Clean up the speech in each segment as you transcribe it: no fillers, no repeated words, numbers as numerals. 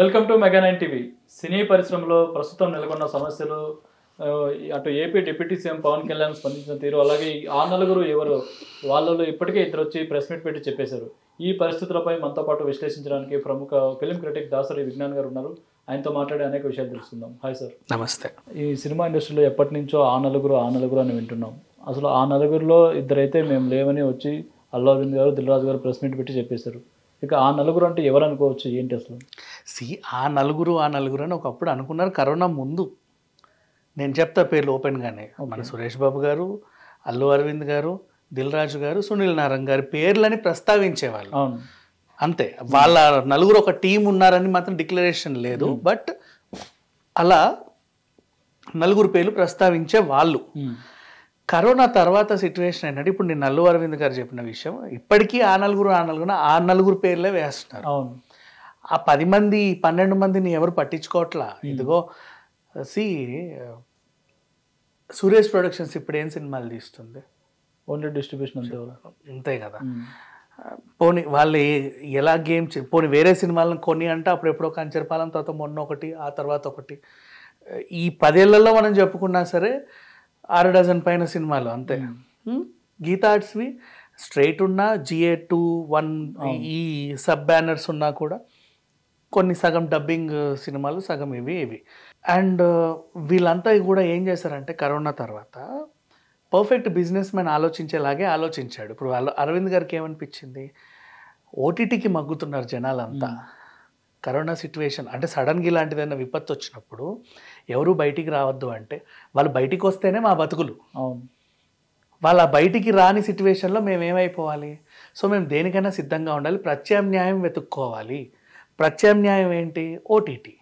Welcome to mega 9 TV. Cine పరిశ్రమలో ప్రస్తుతం నెలకొన్న సమస్యలు, అటు AP deputy CM Pawan Kalyan స్పందించిన తీరు, అలాగే ఆ నలుగురు ఎవరు వాళ్ళలో ఇప్పటికే ఇద్దరు వచ్చి ప్రెస్ మీట్ పెట్టి చెప్పేశారు. ఈ పరిస్థితులపై మనతో పాటు విశ్లేషించడానికి ప్రముఖ ఫిలిం క్రిటిక్ దాసరి విజ్ఞాన్ గారు ఉన్నారు. ఆయనతో మాట్లాడే అనేక విషయాలు తెలుసుకుందాం. Hi sir. నమస్తే. ఈ సినిమా ఇండస్ట్రీలో ఎప్పటి నుంచో ఆ నలుగురు అని వింటున్నాం. అసలు ఆ నలుగురిలో ఇద్దరైతే మేము లేవని వచ్చి అల్లు అరవింద్ గారు, దిల్ రాజు గారు ప్రెస్ మీట్ పెట్టి చెప్పేశారు. ఇక ఆ నలుగురు అంటే ఎవరు అనుకోవచ్చు, ఏంటి అసలు? ఆ నలుగురు అని ఒకప్పుడు అనుకున్నారు కరోనా ముందు. నేను చెప్తా పేర్లు ఓపెన్గానే. మన సురేష్ బాబు గారు, అల్లు అరవింద్ గారు, దిల్ రాజు గారు, సునీల్ నారాయణ గారి పేర్లని ప్రస్తావించేవాళ్ళు. అవును, అంతే. వాళ్ళ నలుగురు ఒక టీం ఉన్నారని మాత్రం డిక్లరేషన్ లేదు. బట్ అలా నలుగురు పేర్లు ప్రస్తావించే వాళ్ళు. కరోనా తర్వాత సిచ్యువేషన్ ఏంటంటే, ఇప్పుడు నేను అల్లు అరవింద్ గారు చెప్పిన విషయం, ఇప్పటికీ ఆ నలుగురు పేర్లే వేస్తున్నారు. అవును. ఆ 10 మంది 12 మందిని ఎవరు పట్టించుకోవట్లా. ఇదిగో సురేష్ ప్రొడక్షన్స్ ఇప్పుడు ఏం సినిమాలు తీస్తుంది? ఓన్లీ డిస్ట్రిబ్యూషన్ అంతే కదా. పోనీ వాళ్ళు ఎలా పోనీ వేరే సినిమాలను కొన్ని అంటే అప్పుడు ఎప్పుడో కంచరపాలెం, తర్వాత మొన్న ఒకటి, ఆ తర్వాత ఒకటి. ఈ 10 ఏళ్లలో మనం చెప్పుకున్నా సరే 6 డజన్ పైన సినిమాలు అంతే. గీతా ఆర్ట్స్వి స్ట్రైట్ ఉన్నా, GA2, 1 ఈ సబ్ బ్యానర్స్ ఉన్నా కూడా కొన్ని సగం డబ్బింగ్ సినిమాలు, సగం ఇవి. అండ్ వీళ్ళంతా కూడా ఏం చేశారంటే కరోనా తర్వాత పర్ఫెక్ట్ బిజినెస్ మ్యాన్ ఆలోచించేలాగే ఆలోచించాడు. ఇప్పుడు అరవింద్ గారికి ఏమనిపించింది, ఓటీటీకి మగ్గుతున్నారు జనాలంతా. కరోనా సిచ్యువేషన్ అంటే సడన్గా ఇలాంటిదైనా విపత్తు వచ్చినప్పుడు ఎవరు బయటికి రావద్దు అంటే, వాళ్ళు బయటికి వస్తేనే మా బతుకులు. అవును. వాళ్ళ బయటికి రాని సిచ్యువేషన్లో మేము ఏమైపోవాలి? సో మేము దేనికైనా సిద్ధంగా ఉండాలి, ప్రత్యామ్నాయం వెతుక్కోవాలి. ప్రత్యామ్నాయం ఏంటి? ఓటీటీ.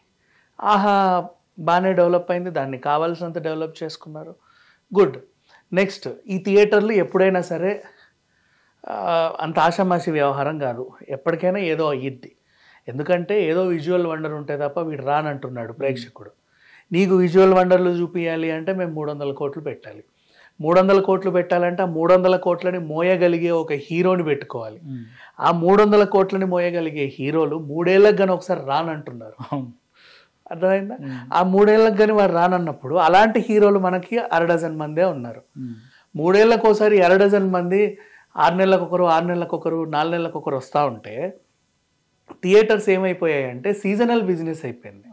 బాగానే డెవలప్ అయింది, దాన్ని కావాల్సినంత డెవలప్ చేసుకున్నారు, గుడ్. నెక్స్ట్, ఈ థియేటర్లు ఎప్పుడైనా సరే అంత ఆషామాషి వ్యవహారం కాదు, ఎప్పటికైనా ఏదో అయ్యిద్ది. ఎందుకంటే ఏదో విజువల్ వండర్ ఉంటే తప్ప వీడు రానంటున్నాడు ప్రేక్షకుడు. నీకు విజువల్ వండర్లు చూపించాలి అంటే మేము 300 కోట్లు పెట్టాలి. 300 కోట్లు పెట్టాలంటే ఆ 300 కోట్లని మోయగలిగే ఒక హీరోని పెట్టుకోవాలి. ఆ 300 కోట్లని మోయగలిగే హీరోలు 3 ఏళ్ళకి కానీ ఒకసారి రానంటున్నారు. అర్థమైందా? ఆ 3 ఏళ్ళకి కానీ వారు రానన్నప్పుడు అలాంటి హీరోలు మనకి 6 డజన్ మందే ఉన్నారు. 3 ఏళ్ళకి ఒకసారి 2 డజన్ మంది 6 నెలలకొకరు, 6 నెలలకొకరు, 4 నెలలకొకరు వస్తూ ఉంటే థియేటర్స్ ఏమైపోయాయంటే సీజనల్ బిజినెస్ అయిపోయింది.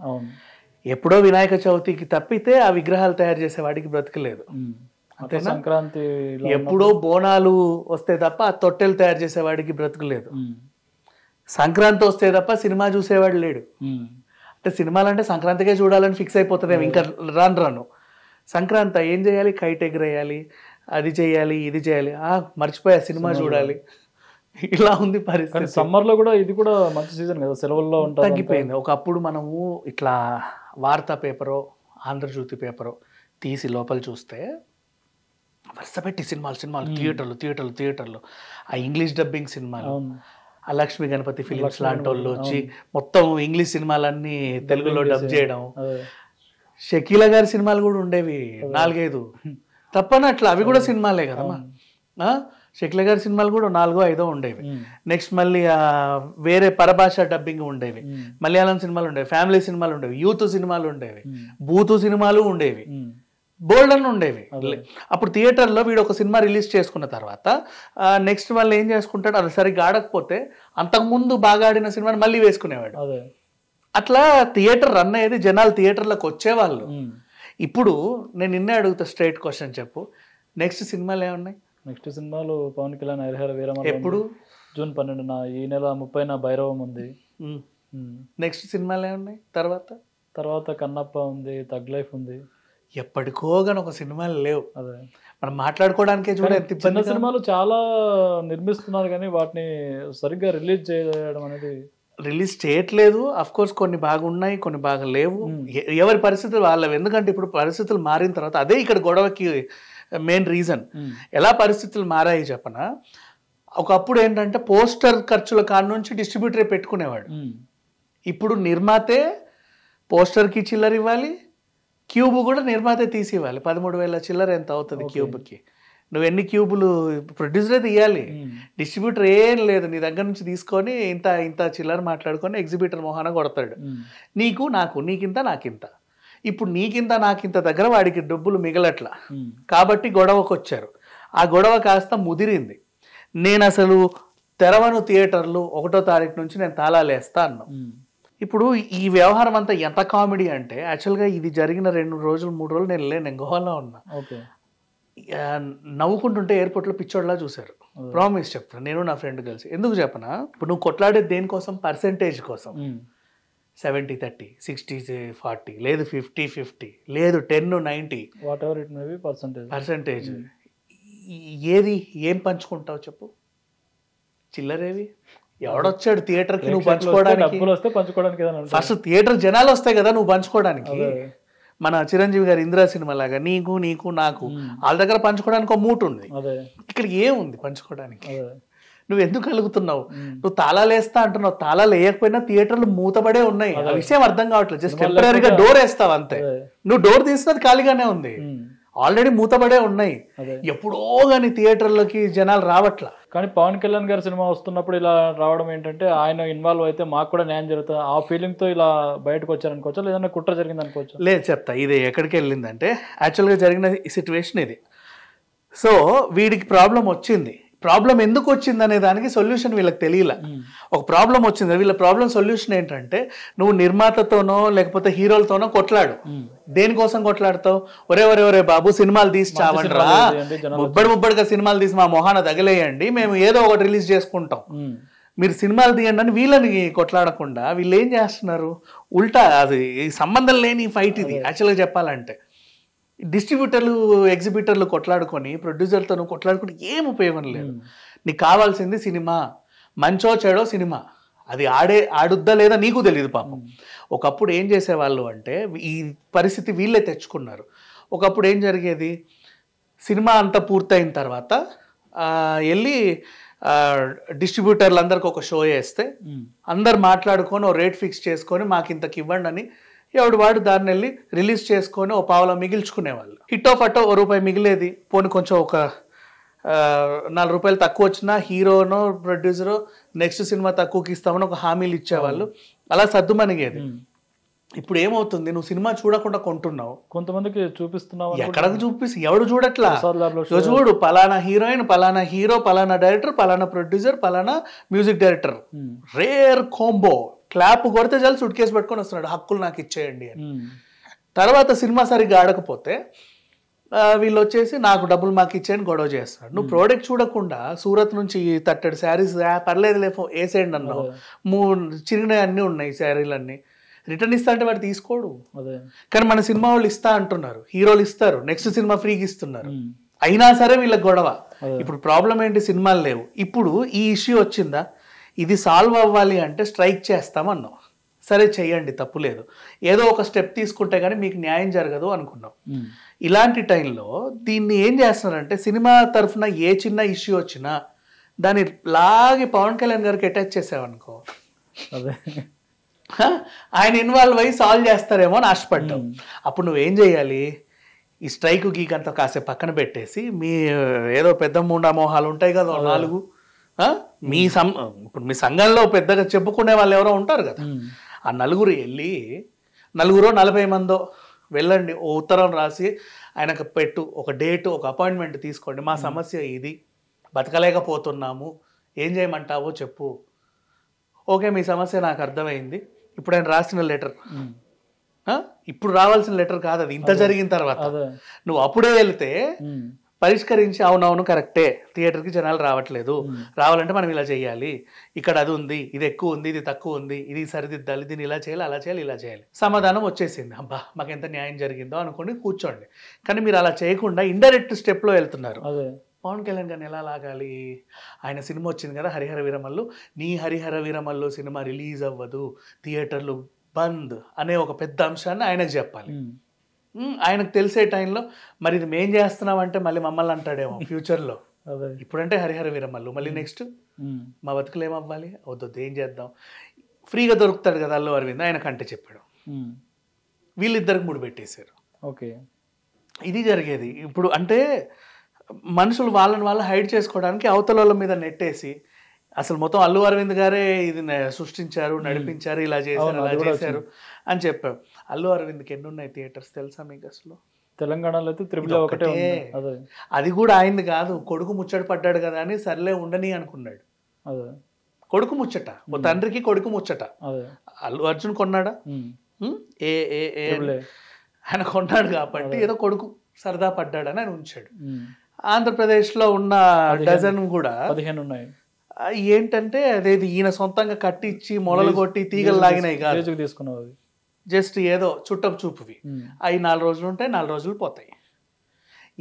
ఎప్పుడో వినాయక చవితికి తప్పితే ఆ విగ్రహాలు తయారు చేసేవాడికి బ్రతకలేదు. అంతేనా? సంక్రాంతి ఎప్పుడో బోనాలు వస్తే తప్ప ఆ తొట్టెలు తయారు చేసేవాడికి బ్రతకలేదు. సంక్రాంతి వస్తే తప్ప సినిమా చూసేవాడు లేడు. అంటే సినిమాలు అంటే సంక్రాంతికే చూడాలని ఫిక్స్ అయిపోతుందేమో. ఇంకా రాను సంక్రాంతి ఏం చేయాలి? కైట్ ఎగరేయాలి, అది చేయాలి, ఇది చేయాలి, మర్చిపోయా సినిమా చూడాలి. ఇలా ఉంది పరిస్థితి. సమ్మర్లో కూడా ఇది కూడా మంచి సీజన్ కదా, సెలవుల్లో ఉంటుంది. తగ్గిపోయింది. ఒకప్పుడు మనము ఇట్లా వార్తా పేపరో, ఆంధ్రజ్యోతి పేపరో తీసి లోపల చూస్తే వరుస పెట్టి సినిమాలు, థియేటర్లు, ఆ ఇంగ్లీష్ డబ్బింగ్ సినిమాలు, ఆ లక్ష్మీ గణపతి ఫిలిమ్స్ లాంటి వాళ్ళు వచ్చి మొత్తం ఇంగ్లీష్ సినిమాలన్నీ తెలుగులో డబ్ చేయడం. షకీలా గారి సినిమాలు కూడా ఉండేవి 4-5, తప్పనట్లా అవి కూడా సినిమాలే కదమ్మా. షకీలా గారి సినిమాలు కూడా 4-5 ఉండేవి. నెక్స్ట్ మళ్ళీ వేరే పరభాష డబ్బింగ్ ఉండేవి, మలయాళం సినిమాలు ఉండేవి, ఫ్యామిలీ సినిమాలు ఉండేవి, యూత్ సినిమాలు ఉండేవి, బూతు సినిమాలు ఉండేవి, బోల్డన్ ఉండేవి. అప్పుడు థియేటర్లో వీడు ఒక సినిమా రిలీజ్ చేసుకున్న తర్వాత నెక్స్ట్ వాళ్ళు ఏం చేసుకుంటాడు, అది సరిగ్గా ఆడకపోతే అంతకుముందు బాగా ఆడిన సినిమాని మళ్ళీ వేసుకునేవాడు. అట్లా థియేటర్ రన్ అయ్యేది, జనాలు థియేటర్లకు వచ్చేవాళ్ళు. ఇప్పుడు నేను నిన్నే అడుగుతా, స్ట్రైట్ క్వశ్చన్ చెప్పు, నెక్స్ట్ సినిమాలు ఏమున్నాయి? నెక్స్ట్ సినిమాలు పవన్ కళ్యాణ్ హరిహర వీరమల్లు ఎప్పుడు? జూన్ 12న, ఈ నెల 30న భైరవం ఉంది. నెక్స్ట్ సినిమాలు ఏమున్నాయి? తర్వాత కన్నప్ప ఉంది, తగ్ లైఫ్ ఉంది. ఎప్పటికో కానీ ఒక సినిమాలు లేవు. అదే మనం మాట్లాడుకోవడానికే చూడ. చిన్న సినిమాలు చాలా నిర్మిస్తున్నారు కానీ వాటిని సరిగ్గా రిలీజ్ చేయడం అనేది రిలీజ్ చేయట్లేదు. అఫ్ కోర్స్ కొన్ని బాగున్నాయి, కొన్ని బాగా లేవు. ఎవరి పరిస్థితులు వాళ్ళవి. ఎందుకంటే ఇప్పుడు పరిస్థితులు మారిన తర్వాత అదే ఇక్కడ గొడవకి మెయిన్ రీజన్. ఎలా పరిస్థితులు మారాయి చెప్పనా? ఒకప్పుడు ఏంటంటే పోస్టర్ ఖర్చుల కాడ నుంచి డిస్ట్రిబ్యూటరే పెట్టుకునేవాడు. ఇప్పుడు నిర్మాతే పోస్టర్కి చిల్లర ఇవ్వాలి, క్యూబ్ కూడా నిర్మాతే తీసి ఇవ్వాలి. 13,000 చిల్లర ఎంత అవుతుంది క్యూబ్కి? నువ్వు ఎన్ని క్యూబులు ప్రొడ్యూసరే తీయాలి, డిస్ట్రిబ్యూటర్ ఏం లేదు, నీ దగ్గర నుంచి తీసుకొని ఇంత ఇంత చిల్లర మాట్లాడుకొని ఎగ్జిబిటర్ మొహాన కొడతాడు. నీకు నాకు నీకింత నాకింత. ఇప్పుడు నీకింత నాకింత దగ్గర వాడికి డబ్బులు మిగలట్లా కాబట్టి గొడవకు వచ్చారు. ఆ గొడవ కాస్త ముదిరింది. నేను అసలు తెరవను థియేటర్లు 1వ తారీఖు నుంచి నేను తాళాలు వేస్తా అన్నాం. ఇప్పుడు ఈ వ్యవహారం అంతా ఎంత కామెడీ అంటే యాక్చువల్గా ఇది జరిగిన 2 రోజులు 3 రోజులు నేను లేను, నేను గోవాలో ఉన్నా. నవ్వుకుంటుంటే ఎయిర్పోర్ట్లో పిచ్చోడ్లా చూశారు. ప్రామిస్ చెప్తాను, నేను నా ఫ్రెండ్ కలిసి. ఎందుకు చెప్పనా, ఇప్పుడు నువ్వు కొట్లాడేది దేనికోసం, పర్సెంటేజ్ కోసం. 70-30, 60-40, లేదు 50-50, లేదు 10-90, పర్సెంటేజ్. ఏది ఏం పంచుకుంటావు చెప్పు? చిల్లరేవి? ఎవడొచ్చాడు థియేటర్కి నువ్వు పంచుకోవడానికి? ఫస్ట్ థియేటర్ జనాలు వస్తాయి కదా నువ్వు పంచుకోవడానికి. మన చిరంజీవి గారి ఇందిరా సినిమా లాగా నీకు నీకు నాకు, వాళ్ళ దగ్గర పంచుకోవడానికి ఒక మూట ఉంది, ఇక్కడ ఏముంది పంచుకోవడానికి? నువ్వు ఎందుకు కలుగుతున్నావు? నువ్వు తాళాలు వేస్తా అంటున్నావు, తాళాలు వేయకపోయినా థియేటర్లు మూతపడే ఉన్నాయి. ఆ విషయం అర్థం కావట్లేదు. జస్ట్ టెంపరీగా డోర్ వేస్తావు అంతే. నువ్వు డోర్ తీసినది ఖాళీగానే ఉంది, ఆల్రెడీ మూతపడే ఉన్నాయి. ఎప్పుడో కానీ థియేటర్లకి జనాలు రావట్లా. కానీ పవన్ కళ్యాణ్ గారి సినిమా వస్తున్నప్పుడు ఇలా రావడం ఏంటంటే ఆయన ఇన్వాల్వ్ అయితే మాకు కూడా న్యాయం జరుగుతుంది ఆ ఫీలింగ్ తో ఇలా బయటకు వచ్చారనుకోవచ్చా, లేదన్నా కుట్ర జరిగింది అనుకోవచ్చు? లేదు చెప్తా. ఇది ఎక్కడికి వెళ్ళిందంటే యాక్చువల్గా జరిగిన సిచ్యువేషన్ ఇది. సో వీడికి ప్రాబ్లం వచ్చింది. ప్రాబ్లం ఎందుకు వచ్చింది అనే దానికి సొల్యూషన్ వీళ్ళకి తెలియలే. ఒక ప్రాబ్లం వచ్చింది, వీళ్ళ ప్రాబ్లం సొల్యూషన్ ఏంటంటే నువ్వు నిర్మాతతోనో లేకపోతే హీరోలతోనో కొట్లాడు. దేనికోసం కొట్లాడతావు? ఒరే బాబు సినిమాలు తీసి చావండ్రా, ముబ్బడిగా సినిమాలు తీసి మా మొహాన తగిలేయండి, మేము ఏదో ఒకటి రిలీజ్ చేసుకుంటాం, మీరు సినిమాలు తీయండి అని వీళ్ళని కొట్లాడకుండా వీళ్ళు ఏం చేస్తున్నారు? ఉల్టా అది సంబంధం లేని ఫైట్ ఇది యాక్చువల్గా చెప్పాలంటే. డిస్ట్రిబ్యూటర్లు ఎగ్జిబిటర్లు కొట్లాడుకొని ప్రొడ్యూసర్తో కొట్లాడుకుంటే ఏం ఉపయోగం లేదు. నీకు కావాల్సింది సినిమా, మంచో చెడో సినిమా, అది ఆడుద్దా లేదా నీకు తెలియదు పాపం. ఒకప్పుడు ఏం చేసేవాళ్ళు అంటే ఈ పరిస్థితి వీళ్ళే తెచ్చుకున్నారు. ఒకప్పుడు ఏం జరిగేది, సినిమా అంతా పూర్తయిన తర్వాత వెళ్ళి డిస్ట్రిబ్యూటర్లు అందరికి ఒక షో వేస్తే అందరు మాట్లాడుకొని ఓ రేట్ ఫిక్స్ చేసుకొని మాకు ఇంతకు ఇవ్వండి అని ఎవడు వాడు దాన్ని వెళ్ళి రిలీజ్ చేసుకొని ఓ పావులో మిగిల్చుకునేవాళ్ళు. హిట్ ఆఫ్ అటో ₹1 మిగిలేది, పోనీ కొంచెం ఒక ₹4 తక్కువ వచ్చినా హీరోనో ప్రొడ్యూసరో నెక్స్ట్ సినిమా తక్కువకి ఇస్తామని ఒక హామీలు ఇచ్చేవాళ్ళు. అలా సర్దుమణిగేది. ఇప్పుడు ఏమవుతుంది, నువ్వు సినిమా చూడకుండా కొంటున్నావు, కొంతమందికి చూపిస్తున్నావు. ఎక్కడికి చూపిస్తే ఎవడు చూడట్లా. చూడు పలానా హీరోయిన్, పలానా హీరో, పలానా డైరెక్టర్, పలానా ప్రొడ్యూసర్, పలానా music director, rare combo, clap కొడితే చాలు సూట్ కేసు పెట్టుకొని వస్తున్నాడు, హక్కులు నాకు ఇచ్చేయండి అని. తర్వాత సినిమా సరిగ్గా ఆడకపోతే వీళ్ళు వచ్చేసి నాకు డబ్బులు మాకు ఇచ్చేయని గొడవ చేస్తున్నాడు. నువ్వు ప్రోడక్ట్ చూడకుండా సూరత్ నుంచి 30 శారీస్ పర్లేదు లేఫో వేసేయండి అన్నావు, చిరిగినవి అన్నీ ఉన్నాయి శారీలన్నీ, రిటర్న్ ఇస్తా అంటే వాడు తీసుకోడు. కానీ మన సినిమా వాళ్ళు ఇస్తా అంటున్నారు, హీరోలు ఇస్తారు, నెక్స్ట్ సినిమా ఫ్రీగా ఇస్తున్నారు, అయినా సరే వీళ్ళకి గొడవ. ఇప్పుడు ప్రాబ్లం ఏంటి, సినిమాలు లేవు. ఇప్పుడు ఈ ఇష్యూ వచ్చిందా, ఇది సాల్వ్ అవ్వాలి అంటే స్ట్రైక్ చేస్తామన్నాం. సరే చెయ్యండి, తప్పులేదు, ఏదో ఒక స్టెప్ తీసుకుంటే కానీ మీకు న్యాయం జరగదు అనుకున్నాం. ఇలాంటి టైంలో దీన్ని ఏం చేస్తున్నారంటే సినిమా తరఫున ఏ చిన్న ఇష్యూ వచ్చినా దాన్ని లాగి పవన్ కళ్యాణ్ గారికి అటాచ్ చేసావనుకో, ఆయన ఇన్వాల్వ్ అయ్యి సాల్వ్ చేస్తారేమో అని ఆశపడ్డాం. అప్పుడు నువ్వేం చేయాలి, ఈ స్ట్రైక్ గీక్ అంతా కాసేపు పక్కన పెట్టేసి మీ ఏదో పెద్ద మూడా మోహాలు ఉంటాయి కదా 4, మీ ఇప్పుడు మీ సంఘంలో పెద్దగా చెప్పుకునే వాళ్ళు ఎవరో ఉంటారు కదా, ఆ 4 వెళ్ళి 40 మందో వెళ్ళండి, ఓ ఉత్తరం రాసి ఆయనకు పెట్టు, ఒక డేటు, ఒక అపాయింట్మెంట్ తీసుకోండి, మా సమస్య ఇది, బతకలేకపోతున్నాము, ఏం చేయమంటావో చెప్పు, ఓకే మీ సమస్య నాకు అర్థమైంది, ఇప్పుడు ఆయన రాసిన లెటర్, ఇప్పుడు రావాల్సిన లెటర్ కాదు అది, ఇంత జరిగిన తర్వాత నువ్వు అప్పుడే వెళ్తే పరిష్కరించి అవునవును కరెక్టే థియేటర్కి జనాలు రావట్లేదు, రావాలంటే మనం ఇలా చేయాలి, ఇక్కడ అది ఉంది, ఇది ఎక్కువ ఉంది, ఇది తక్కువ ఉంది, ఇది సరిదిద్దాలి, దీన్ని ఇలా చేయాలి, అలా చేయాలి, ఇలా చేయాలి, సమాధానం వచ్చేసింది, అబ్బా మాకు ఎంత న్యాయం జరిగిందో అనుకుని కూర్చోండి. కానీ మీరు అలా చేయకుండా ఇండైరెక్ట్ స్టెప్లో వెళ్తున్నారు. పవన్ కళ్యాణ్ గారిని ఎలా లాగాలి, ఆయన సినిమా వచ్చింది కదా హరిహర వీరమల్లు, నీ హరిహర వీరమల్లు సినిమా రిలీజ్ అవ్వదు, థియేటర్లు బంద్ అనే ఒక పెద్ద అంశాన్ని ఆయనకు చెప్పాలి. ఆయనకు తెలిసే టైంలో మరి ఇది మేం చేస్తున్నామంటే మళ్ళీ మమ్మల్ని అంటాడేమో ఫ్యూచర్లో, ఇప్పుడంటే హరిహర వీరమల్లు, మళ్ళీ నెక్స్ట్ మా బతుకులు ఏమవ్వాలి, వద్దు ఏం చేద్దాం, ఫ్రీగా దొరుకుతాడు కదా అల్లు అరవింద్, ఆయన కంటే చెప్పాడు, వీళ్ళిద్దరికి ముడి పెట్టేశారు. ఓకే, ఇది జరిగేది. ఇప్పుడు అంటే మనుషులు వాళ్ళని వాళ్ళు హైడ్ చేసుకోవడానికి అవతల వాళ్ళ మీద నెట్టేసి అసలు మొత్తం అల్లు అరవింద్ గారే ఇది సృష్టించారు, నడిపించారు, ఇలా చేశారు, అలా చేశారు అని చెప్పారు. అల్లు అరవింద్కి ఎన్ని ఉన్నాయి థియేటర్స్ తెలుసా మీకు అసలు? తెలంగాణలో అయితే త్రిపుల్ ఒకటే ఉంది. అదే అది కూడా ఆయనది కాదు, కొడుకు ముచ్చట పడ్డాడు కదా అని సర్లే ఉండని అనుకున్నాడు. అదే కొడుకు ముచ్చట, ఓ తండ్రికి కొడుకు ముచ్చట. అదే అల్లు అర్జున్ కొన్నాడా? ఏ ఏ ఏ ఆయన కొన్నాడు కాబట్టి ఏదో కొడుకు సరదా పడ్డాడని ఆయన ఉంచాడు. ఆంధ్రప్రదేశ్లో ఉన్న డజన్ కూడా 15 ఉన్నాయి. ఏంటంటే అదేది ఈయన సొంతంగా కట్టించి మొలలు కొట్టి తీగలు లాగినాయి కాదు, తీసుకున్నావు, జస్ట్ ఏదో చుట్టపు చూపువి. అవి 4 రోజులు ఉంటాయి, 4 రోజులు పోతాయి.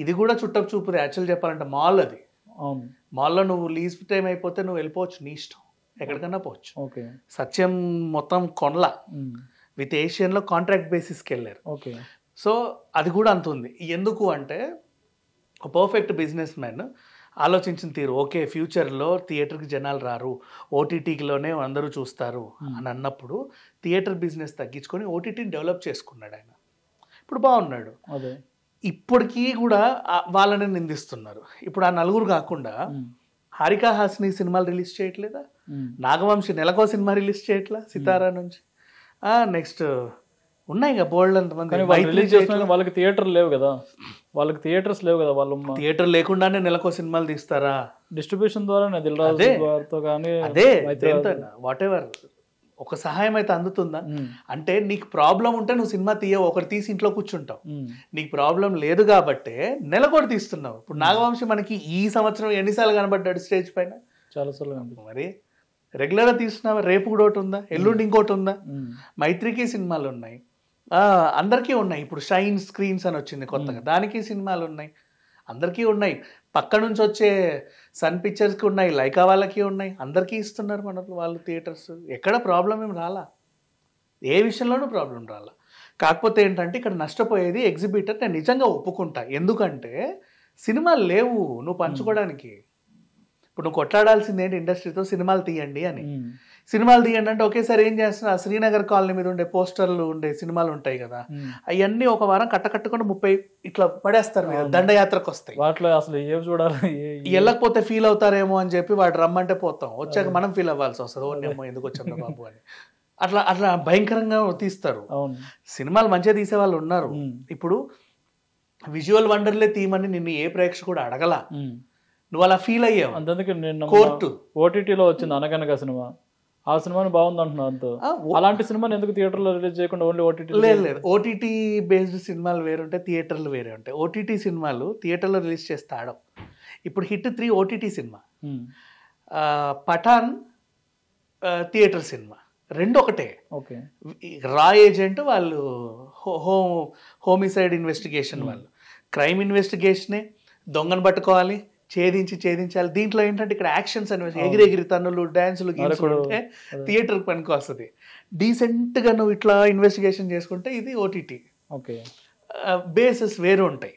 ఇది కూడా చుట్టపు చూపుది యాక్చువల్ చెప్పాలంటే. మాల్ అది, మాల్లో నువ్వు లీజ్ టైం అయిపోతే నువ్వు వెళ్ళిపోవచ్చు, నీ ఇష్టం, ఎక్కడికన్నా పోవచ్చు. సత్యం మొత్తం కొనల, విత్ ఏషియన్లో కాంట్రాక్ట్ బేసిస్కి వెళ్ళారు. సో అది కూడా అంత ఉంది. ఎందుకు అంటే ఒక పర్ఫెక్ట్ బిజినెస్ మ్యాన్ ఆలోచించిన తీరు, ఓకే ఫ్యూచర్లో థియేటర్కి జనాలు రారు, ఓటీటీలోనే అందరూ చూస్తారు అని అన్నప్పుడు థియేటర్ బిజినెస్ తగ్గించుకొని ఓటీటీని డెవలప్ చేసుకున్నాడు ఆయన. ఇప్పుడు బాగున్నాడు. ఇప్పటికీ కూడా వాళ్ళని నిందిస్తున్నారు. ఇప్పుడు ఆ నలుగురు కాకుండా హారికా హాసిని సినిమాలు రిలీజ్ చేయట్లేదా? నాగవంశి నెలకో సినిమా రిలీజ్ చేయట్లా సితారా నుంచి? నెక్స్ట్ ఉన్నాయి కదా బోల్డ్ అంతమంది. వాళ్ళకి థియేటర్ లేవు కదా, వాళ్ళకి థియేటర్స్ లేవు కదా. వాళ్ళు థియేటర్ లేకుండానే నెలకో సినిమాలు తీస్తారా? డిస్ట్రిబ్యూషన్ ద్వారా అదే వాట్ ఎవర్ ఒక సహాయం అయితే అందుతుందా? అంటే నీకు ప్రాబ్లం ఉంటే నువ్వు సినిమా తీయవు, ఒకటి తీసి ఇంట్లో కూర్చుంటావు. నీకు ప్రాబ్లం లేదు కాబట్టే నెలకోటి తీస్తున్నావు. ఇప్పుడు నాగవంశి మనకి ఈ సంవత్సరం ఎన్నిసార్లు కనబడ్డాడు స్టేజ్ పైన? చాలాసార్లు. మరి రెగ్యులర్గా తీస్తున్నావా? రేపు కూడా ఒకటి ఉందా, ఎల్లుండి ఇంకోటి ఉందా? మైత్రికి సినిమాలు ఉన్నాయి, అందరికీ ఉన్నాయి. ఇప్పుడు షైన్ స్క్రీన్స్ అని వచ్చింది కొత్తగా, దానికి సినిమాలు ఉన్నాయి, అందరికీ ఉన్నాయి. పక్క నుంచి వచ్చే సన్ పిక్చర్స్కి ఉన్నాయి, లైకా వాళ్ళకి ఉన్నాయి, అందరికీ ఇస్తున్నారు మన వాళ్ళు థియేటర్స్. ఎక్కడ ప్రాబ్లం ఏం రాలా, ఏ విషయంలోనూ ప్రాబ్లం రాలా. కాకపోతే ఏంటంటే ఇక్కడ నష్టపోయేది ఎగ్జిబిటర్. నేను నిజంగా ఒప్పుకుంటా, ఎందుకంటే సినిమాలు లేవు నువ్వు పంచుకోవడానికి. ఇప్పుడు నువ్వు కొట్లాడాల్సింది ఏంటి ఇండస్ట్రీతో, సినిమాలు తీయండి అని. సినిమాలు తీయండి అంటే ఒకేసారి ఏం చేస్తున్నా, శ్రీనగర్ కాలనీ మీద ఉండే పోస్టర్లు ఉండే సినిమాలు ఉంటాయి కదా, అవన్నీ ఒక వారం కట్టకట్టుకుని 30 ఇట్లా పడేస్తారు మీద, దండయాత్రకు వస్తాయి. వాటిలో అసలు ఏం చూడాలి, వెళ్ళకపోతే ఫీల్ అవుతారేమో అని చెప్పి వాడు రమ్మంటే పోతాం, వచ్చాక మనం ఫీల్ అవ్వాల్సి వస్తుంది, ఓ ఎందుకు వచ్చాం బాబు అని. అట్లా అట్లా భయంకరంగా తీస్తారు. సినిమాలు మంచిగా తీసే వాళ్ళు ఉన్నారు. ఇప్పుడు విజువల్ వండర్లే తీయమని నిన్ను ఏ ప్రేక్షకుడు అడగల, నువ్వు అలా ఫీల్ అయ్యావు. అందుకే నేను కోర్టు ఓటీటీలో వచ్చింది అనగనగా సినిమా, ఆ సినిమాని బాగుంది అంటున్నా. అంత అలాంటి సినిమాని ఎందుకు థియేటర్లో రిలీజ్ చేయకుండా ఓన్లీ ఓటీటీ? లేదు, ఓటీటీ బేస్డ్ సినిమాలు వేరుంటాయి, థియేటర్లు వేరే ఉంటాయి. ఓటీటీ సినిమాలు థియేటర్లో రిలీజ్ చేస్తే ఆడవు. ఇప్పుడు hit 3 OTT cinema, Pathaan theatre cinema, రెండు ఒకటే. రా ఏజెంట్ వాళ్ళు హోమిసైడ్ ఇన్వెస్టిగేషన్ వాళ్ళు, క్రైమ్ ఇన్వెస్టిగేషనే, దొంగను పట్టుకోవాలి, ఛేదించాలి. దీంట్లో ఏంటంటే ఇక్కడ యాక్షన్స్ అనేవి ఎగిరెగిరి తన్నులు, డ్యాన్సులు, గీన్సులు ఉంటే థియేటర్కి పనికి వస్తుంది. డీసెంట్గా నువ్వు ఇట్లా ఇన్వెస్టిగేషన్ చేసుకుంటే ఇది ఓటీటీ. బేసెస్ వేరు ఉంటాయి.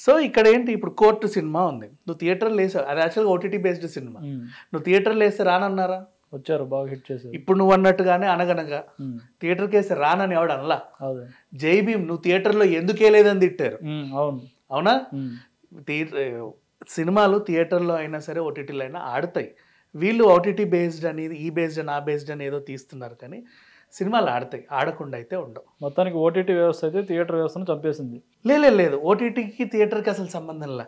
సో ఇక్కడ ఏంటి, ఇప్పుడు కోర్టు సినిమా ఉంది, నువ్వు థియేటర్లో వేసావు, అది యాక్చువల్గా ఓటీటీ బేస్డ్ సినిమా, నువ్వు థియేటర్లో వేస్తే రానన్నారా? వచ్చారు, బాగా హిట్ చేశారు. ఇప్పుడు నువ్వు అన్నట్టుగానే అనగనగా థియేటర్కి వేస్తే రానని ఎవడు అనలా. జై భీమ్ నువ్వు థియేటర్లో ఎందుకు వేయలేదని తిట్టారు. అవునా? సినిమాలు థియేటర్లో అయినా సరే ఓటీటీలో అయినా ఆడతాయి. వీళ్ళు ఓటీటీ బేస్డ్ అని, ఈ బేస్డ్ అని, ఆ బేస్డ్ అని ఏదో తీస్తున్నారు, కానీ సినిమాలు ఆడతాయి, ఆడకుండా అయితే ఉండవు. మొత్తానికి ఓటీటీ వ్యవస్థ అయితే థియేటర్ వ్యవస్థను చంపేసింది. లేదు, ఓటీటీకి థియేటర్కి అసలు సంబంధంలా,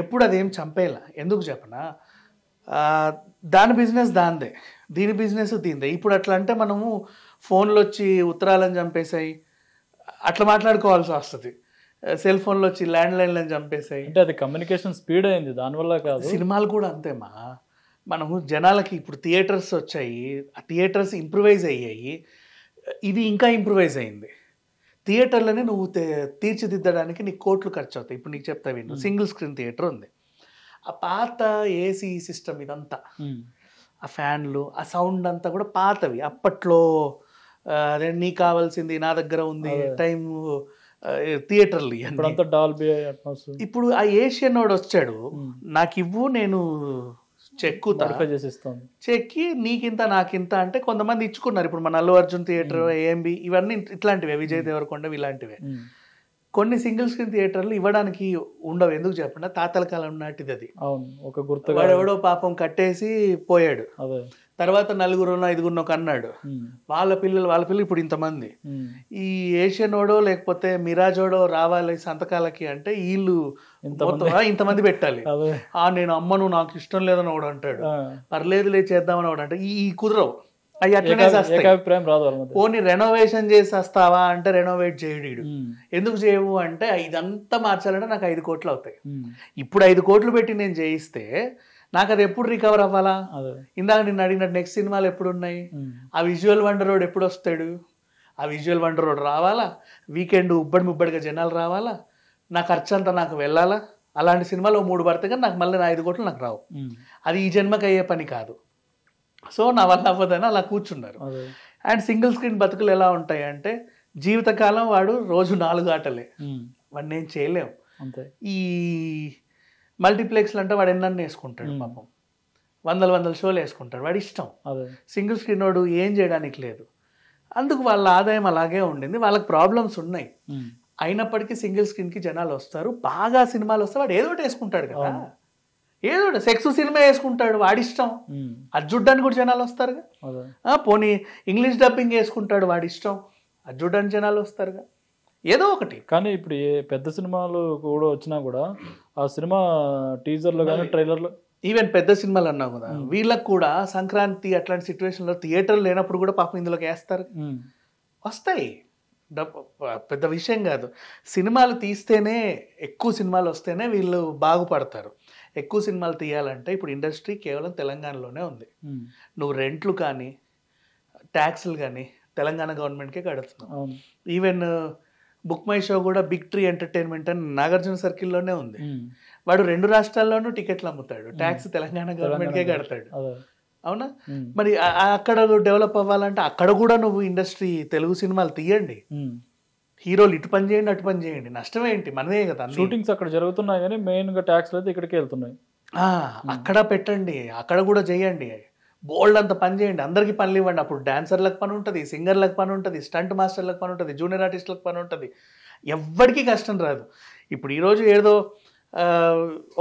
ఎప్పుడు అదేం చంపేలా. ఎందుకు చెప్పనా, దాని బిజినెస్ దాందే, దీని బిజినెస్ దీందే. ఇప్పుడు అట్లా అంటే మనము ఫోన్లు వచ్చి ఉత్తరాలను చంపేసాయి అట్లా మాట్లాడుకోవాల్సి వస్తుంది, సెల్ ఫోన్లో వచ్చి ల్యాండ్ లైన్లను చంపేసాయి అంటే అది కమ్యూనికేషన్ స్పీడ్ అయింది, దానివల్ల కాదు. సినిమాలు కూడా అంతేమా, మనము జనాలకి ఇప్పుడు థియేటర్స్ వచ్చాయి, ఆ థియేటర్స్ ఇంప్రూవైజ్ అయ్యాయి, ఇది ఇంకా ఇంప్రూవైజ్ అయింది. థియేటర్లోనే నువ్వు తీర్చిదిద్దడానికి నీకు కోట్లు ఖర్చు అవుతాయి. ఇప్పుడు నీకు చెప్తా విను, సింగిల్ స్క్రీన్ థియేటర్ ఉంది, ఆ పాత ఏసీ సిస్టమ్ ఇదంతా, ఆ ఫ్యాన్లు, ఆ సౌండ్ అంతా కూడా పాతవి. అప్పట్లో అదే నీకు కావాల్సింది నా దగ్గర ఉంది టైం థియేటర్లు. ఇప్పుడు ఆ ఏషియన్ వాడు వచ్చాడు, నాకు ఇవ్వు నేను చెక్కి నీకింత నాకింత అంటే కొంతమంది ఇచ్చుకున్నారు. ఇప్పుడు మన అల్లు అర్జున్ థియేటర్, ఏఎంబి, ఇవన్నీ ఇట్లాంటివే, విజయ్ దేవరకొండ ఇలాంటివే. కొన్ని సింగిల్ స్క్రీన్ థియేటర్లు ఇవ్వడానికి ఉండవు. ఎందుకు చెప్పండి, తాతల కాలం నాటిది అది. అవును, ఒక గుర్తుగా. వాడు ఎవడో పాపం కట్టేసి పోయాడు, అదే తర్వాత 4 5 కన్నాడు, వాళ్ళ పిల్లలు ఇప్పుడు ఇంతమంది. ఈ ఏషియనోడో లేకపోతే మిరాజోడో రావాలి సంతకాలకి అంటే వీళ్ళు ఇంతమంది పెట్టాలి. నేను అమ్మను నాకు ఇష్టం లేదని ఒకడు అంటాడు, పర్లేదులే చేద్దామని ఒకడు అంటే ఈ కుదరవు. అవి అట్లనే పోనీ రెనోవేషన్ చేసి వస్తావా అంటే రెనోవేట్ చేయడు. ఎందుకు చేయవు అంటే ఇదంతా మార్చాలంటే నాకు 5 కోట్లు అవుతాయి. ఇప్పుడు 5 కోట్లు పెట్టి నేను చేయిస్తే నాకు అది ఎప్పుడు రికవర్ అవ్వాలా? ఇందాక నిన్ను అడిగినట్టు నెక్స్ట్ సినిమాలు ఎప్పుడు ఉన్నాయి? ఆ విజువల్ వండర్ రోడ్ ఎప్పుడు వస్తాడు? ఆ విజువల్ వండర్ రోడ్ రావాలా, వీకెండ్ ముబ్బడిగా జనాలు రావాలా, నా ఖర్చు అంతా నాకు వెళ్ళాలా. అలాంటి సినిమాలు 3 పడితే కానీ నాకు మళ్ళీ 5 కోట్లు నాకు రావు. అది ఈ జన్మకి అయ్యే పని కాదు. సో నా వల్ల అవ్వదని అలా కూర్చున్నారు. అండ్ సింగిల్ స్క్రీన్ బతుకులు ఎలా ఉంటాయి అంటే జీవితకాలం వాడు రోజు 4 ఆటలే, వాడిని నేను చేయలేము. ఈ మల్టీప్లెక్స్లు అంటే వాడు ఎన్నన్నీ వేసుకుంటాడు, పాపం వందల షోలు వేసుకుంటాడు, వాడి ఇష్టం. సింగిల్ స్క్రీన్ వాడు ఏం చేయడానికి లేదు. అందుకు వాళ్ళ ఆదాయం అలాగే ఉండింది. వాళ్ళకి ప్రాబ్లమ్స్ ఉన్నాయి, అయినప్పటికీ సింగిల్ స్క్రీన్కి జనాలు వస్తారు. బాగా సినిమాలు వస్తే వాడు ఏదో ఒకటి వేసుకుంటాడు కదా, ఏదో సెక్స్ సినిమా వేసుకుంటాడు, వాడిష్టం. అది చూడ్డానికి కూడా జనాలు వస్తారుగా. పోనీ ఇంగ్లీష్ డబ్బింగ్ వేసుకుంటాడు, వాడిష్టం, అది చూడ్డానికి జనాలు వస్తారుగా, ఏదో ఒకటి. కానీ ఇప్పుడు ఏ పెద్ద సినిమాలు కూడా వచ్చినా కూడా ఆ సినిమా టీజర్లో కానీ ట్రైలర్లో, ఈవెన్ పెద్ద సినిమాలు అన్నావు కదా, వీళ్ళకి కూడా సంక్రాంతి అట్లాంటి సిచ్యువేషన్లో థియేటర్లు లేనప్పుడు కూడా పాపం ఇందులోకి వేస్తారు. వస్తాయి, పెద్ద విషయం కాదు. సినిమాలు తీస్తేనే, ఎక్కువ సినిమాలు వస్తేనే వీళ్ళు బాగుపడతారు. ఎక్కువ సినిమాలు తీయాలంటే ఇప్పుడు ఇండస్ట్రీ కేవలం తెలంగాణలోనే ఉంది. నువ్వు రెంట్లు కానీ ట్యాక్స్లు కానీ తెలంగాణ గవర్నమెంట్కే కడుతున్నావు. ఈవెన్ బుక్ మై షో కూడా బిగ్ ట్రీ ఎంటర్టైన్మెంట్ అని నాగార్జున సర్కిల్లోనే ఉంది. వాడు 2 రాష్ట్రాల్లోనూ టికెట్లు అమ్ముతాడు, ట్యాక్స్ తెలంగాణ గవర్నమెంట్కే కడతాడు. అవునా? మరి అక్కడ డెవలప్ అవ్వాలంటే అక్కడ కూడా నువ్వు ఇండస్ట్రీ తెలుగు సినిమాలు తీయండి, హీరోలు ఇటు పని చేయండి అటు పని చేయండి, నష్టం ఏంటి? మనదే కదా. షూటింగ్స్ అక్కడ జరుగుతున్నాయి కానీ మెయిన్గా ట్యాక్స్లు అయితే ఇక్కడికి వెళ్తున్నాయి. అక్కడ పెట్టండి, అక్కడ కూడా చేయండి, బోల్డ్ అంత పని చేయండి, అందరికీ పనులు ఇవ్వండి. అప్పుడు డాన్సర్లకు పని ఉంటుంది, సింగర్లకు పని ఉంటుంది, స్టంట్ మాస్టర్లకు పని ఉంటుంది, జూనియర్ ఆర్టిస్టులకు పని ఉంటుంది, ఎవ్వడికి కష్టం రాదు. ఇప్పుడు ఈరోజు ఏదో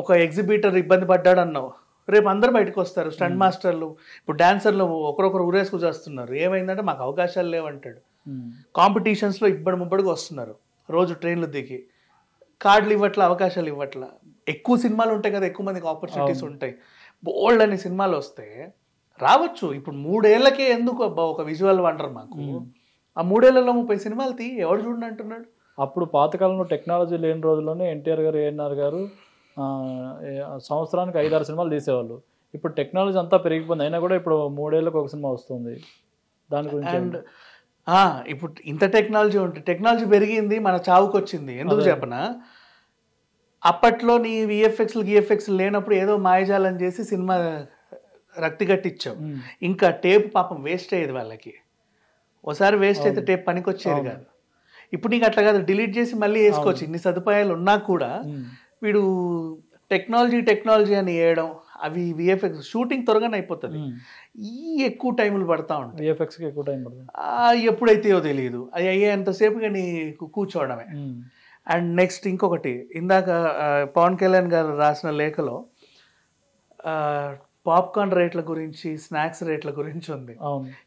ఒక ఎగ్జిబిటర్ ఇబ్బంది పడ్డాడు అన్నావు, రేపు అందరు బయటకు వస్తారు. స్టంట్ మాస్టర్లు, ఇప్పుడు డాన్సర్లు ఒకరొకరు ఊరేసుకు చేస్తున్నారు. ఏమైందంటే మాకు అవకాశాలు లేవంటాడు. కాంపిటీషన్స్లో ముబ్బడిగా వస్తున్నారు, రోజు ట్రైన్లు దిగి, కార్డులు ఇవ్వట్ల, అవకాశాలు ఇవ్వట్ల. ఎక్కువ సినిమాలు ఉంటాయి కదా, ఎక్కువ మందికి ఆపర్చునిటీస్ ఉంటాయి, బోల్డ్ అని సినిమాలు వస్తే రావచ్చు. ఇప్పుడు 3 ఏళ్ళకే ఎందుకు అబ్బా ఒక విజువల్ వండర్ మాకు? ఆ 3 ఏళ్లలో 30 సినిమాలు తీ, ఎవడు చూడండి అంటున్నాడు. అప్పుడు పాతకాలంలో టెక్నాలజీ లేని రోజుల్లోనే ఎన్టీఆర్ గారు, ఏఎన్ఆర్ గారు సంవత్సరానికి 5-6 సినిమాలు తీసేవాళ్ళు. ఇప్పుడు టెక్నాలజీ అంతా పెరిగిపోయింది, అయినా కూడా ఇప్పుడు 3 ఏళ్ళకి ఒక సినిమా వస్తుంది. దాని గురించి అండ్ ఇప్పుడు ఇంత టెక్నాలజీ ఉంటుంది, టెక్నాలజీ పెరిగింది, మన చావుకు వచ్చింది. ఎందుకు చెప్పనా, అప్పట్లో నీ విఎఫ్ఎక్స్ లేనప్పుడు ఏదో మాయజాలం చేసి సినిమా రక్తి కట్టించావు. ఇంకా టేప్ పాపం వేస్ట్ అయ్యేది వాళ్ళకి. ఒకసారి వేస్ట్ అయితే టేప్ పనికొచ్చేది కాదు. ఇప్పుడు నీకు అట్లా కాదు, డిలీట్ చేసి మళ్ళీ వేసుకోవచ్చు. ఇన్ని సదుపాయాలు ఉన్నా కూడా వీడు టెక్నాలజీ అని వేయడం, అవి విఎఫ్ఎక్స్ షూటింగ్ త్వరగానే అయిపోతుంది, ఎక్కువ టైంలు పడతా ఉంటాయి. విఎఫ్ఎక్స్కి ఎక్కువ టైం పడుతుంది, ఎప్పుడైతేయో తెలియదు, అది అయ్యేంతసేపుగా నీ కూర్చోవడమే. అండ్ నెక్స్ట్ ఇంకొకటి, ఇందాక పవన్ కళ్యాణ్ గారు రాసిన లేఖలో పాప్కార్న్ రేట్ల గురించి, స్నాక్స్ రేట్ల గురించి ఉంది.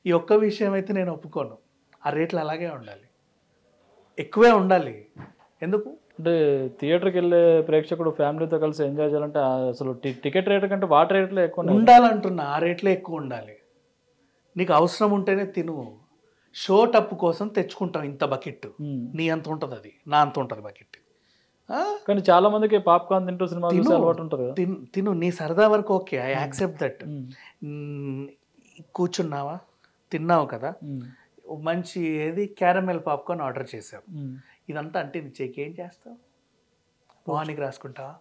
ఈ ఒక్క విషయం అయితే నేను ఒప్పుకోను. ఆ రేట్లు అలాగే ఉండాలి, ఎక్కువే ఉండాలి. ఎందుకు అంటే థియేటర్కి వెళ్ళే ప్రేక్షకుడు ఫ్యామిలీతో కలిసి ఎంజాయ్ చేయాలంటే అసలు టికెట్ రేట్ కంటే వాటర్ రేట్లే ఎక్కువ ఉండాలంటున్నా. ఆ రేట్లే ఎక్కువ ఉండాలి. నీకు అవసరం ఉంటేనే తిను. షో టప్పు కోసం తెచ్చుకుంటాం ఇంత బకెట్, నీ అంత ఉంటుంది, అది నా అంత ఉంటుంది బకెట్. కానీ చాలా మందికి పాప్కార్న్ తింటూ సినిమా అలవాటు ఉంటుంది. తిను, నీ సరదా వరకు ఓకే, ఐ యాక్సెప్ట్ దట్. కూర్చున్నావా, తిన్నావు కదా, మంచి ఏది క్యారమెల్ పాప్కార్న్ ఆర్డర్ చేసావు, ఇదంతా అంటే నీ చెక్ ఏం చేస్తావు? మొహానికి రాసుకుంటావా,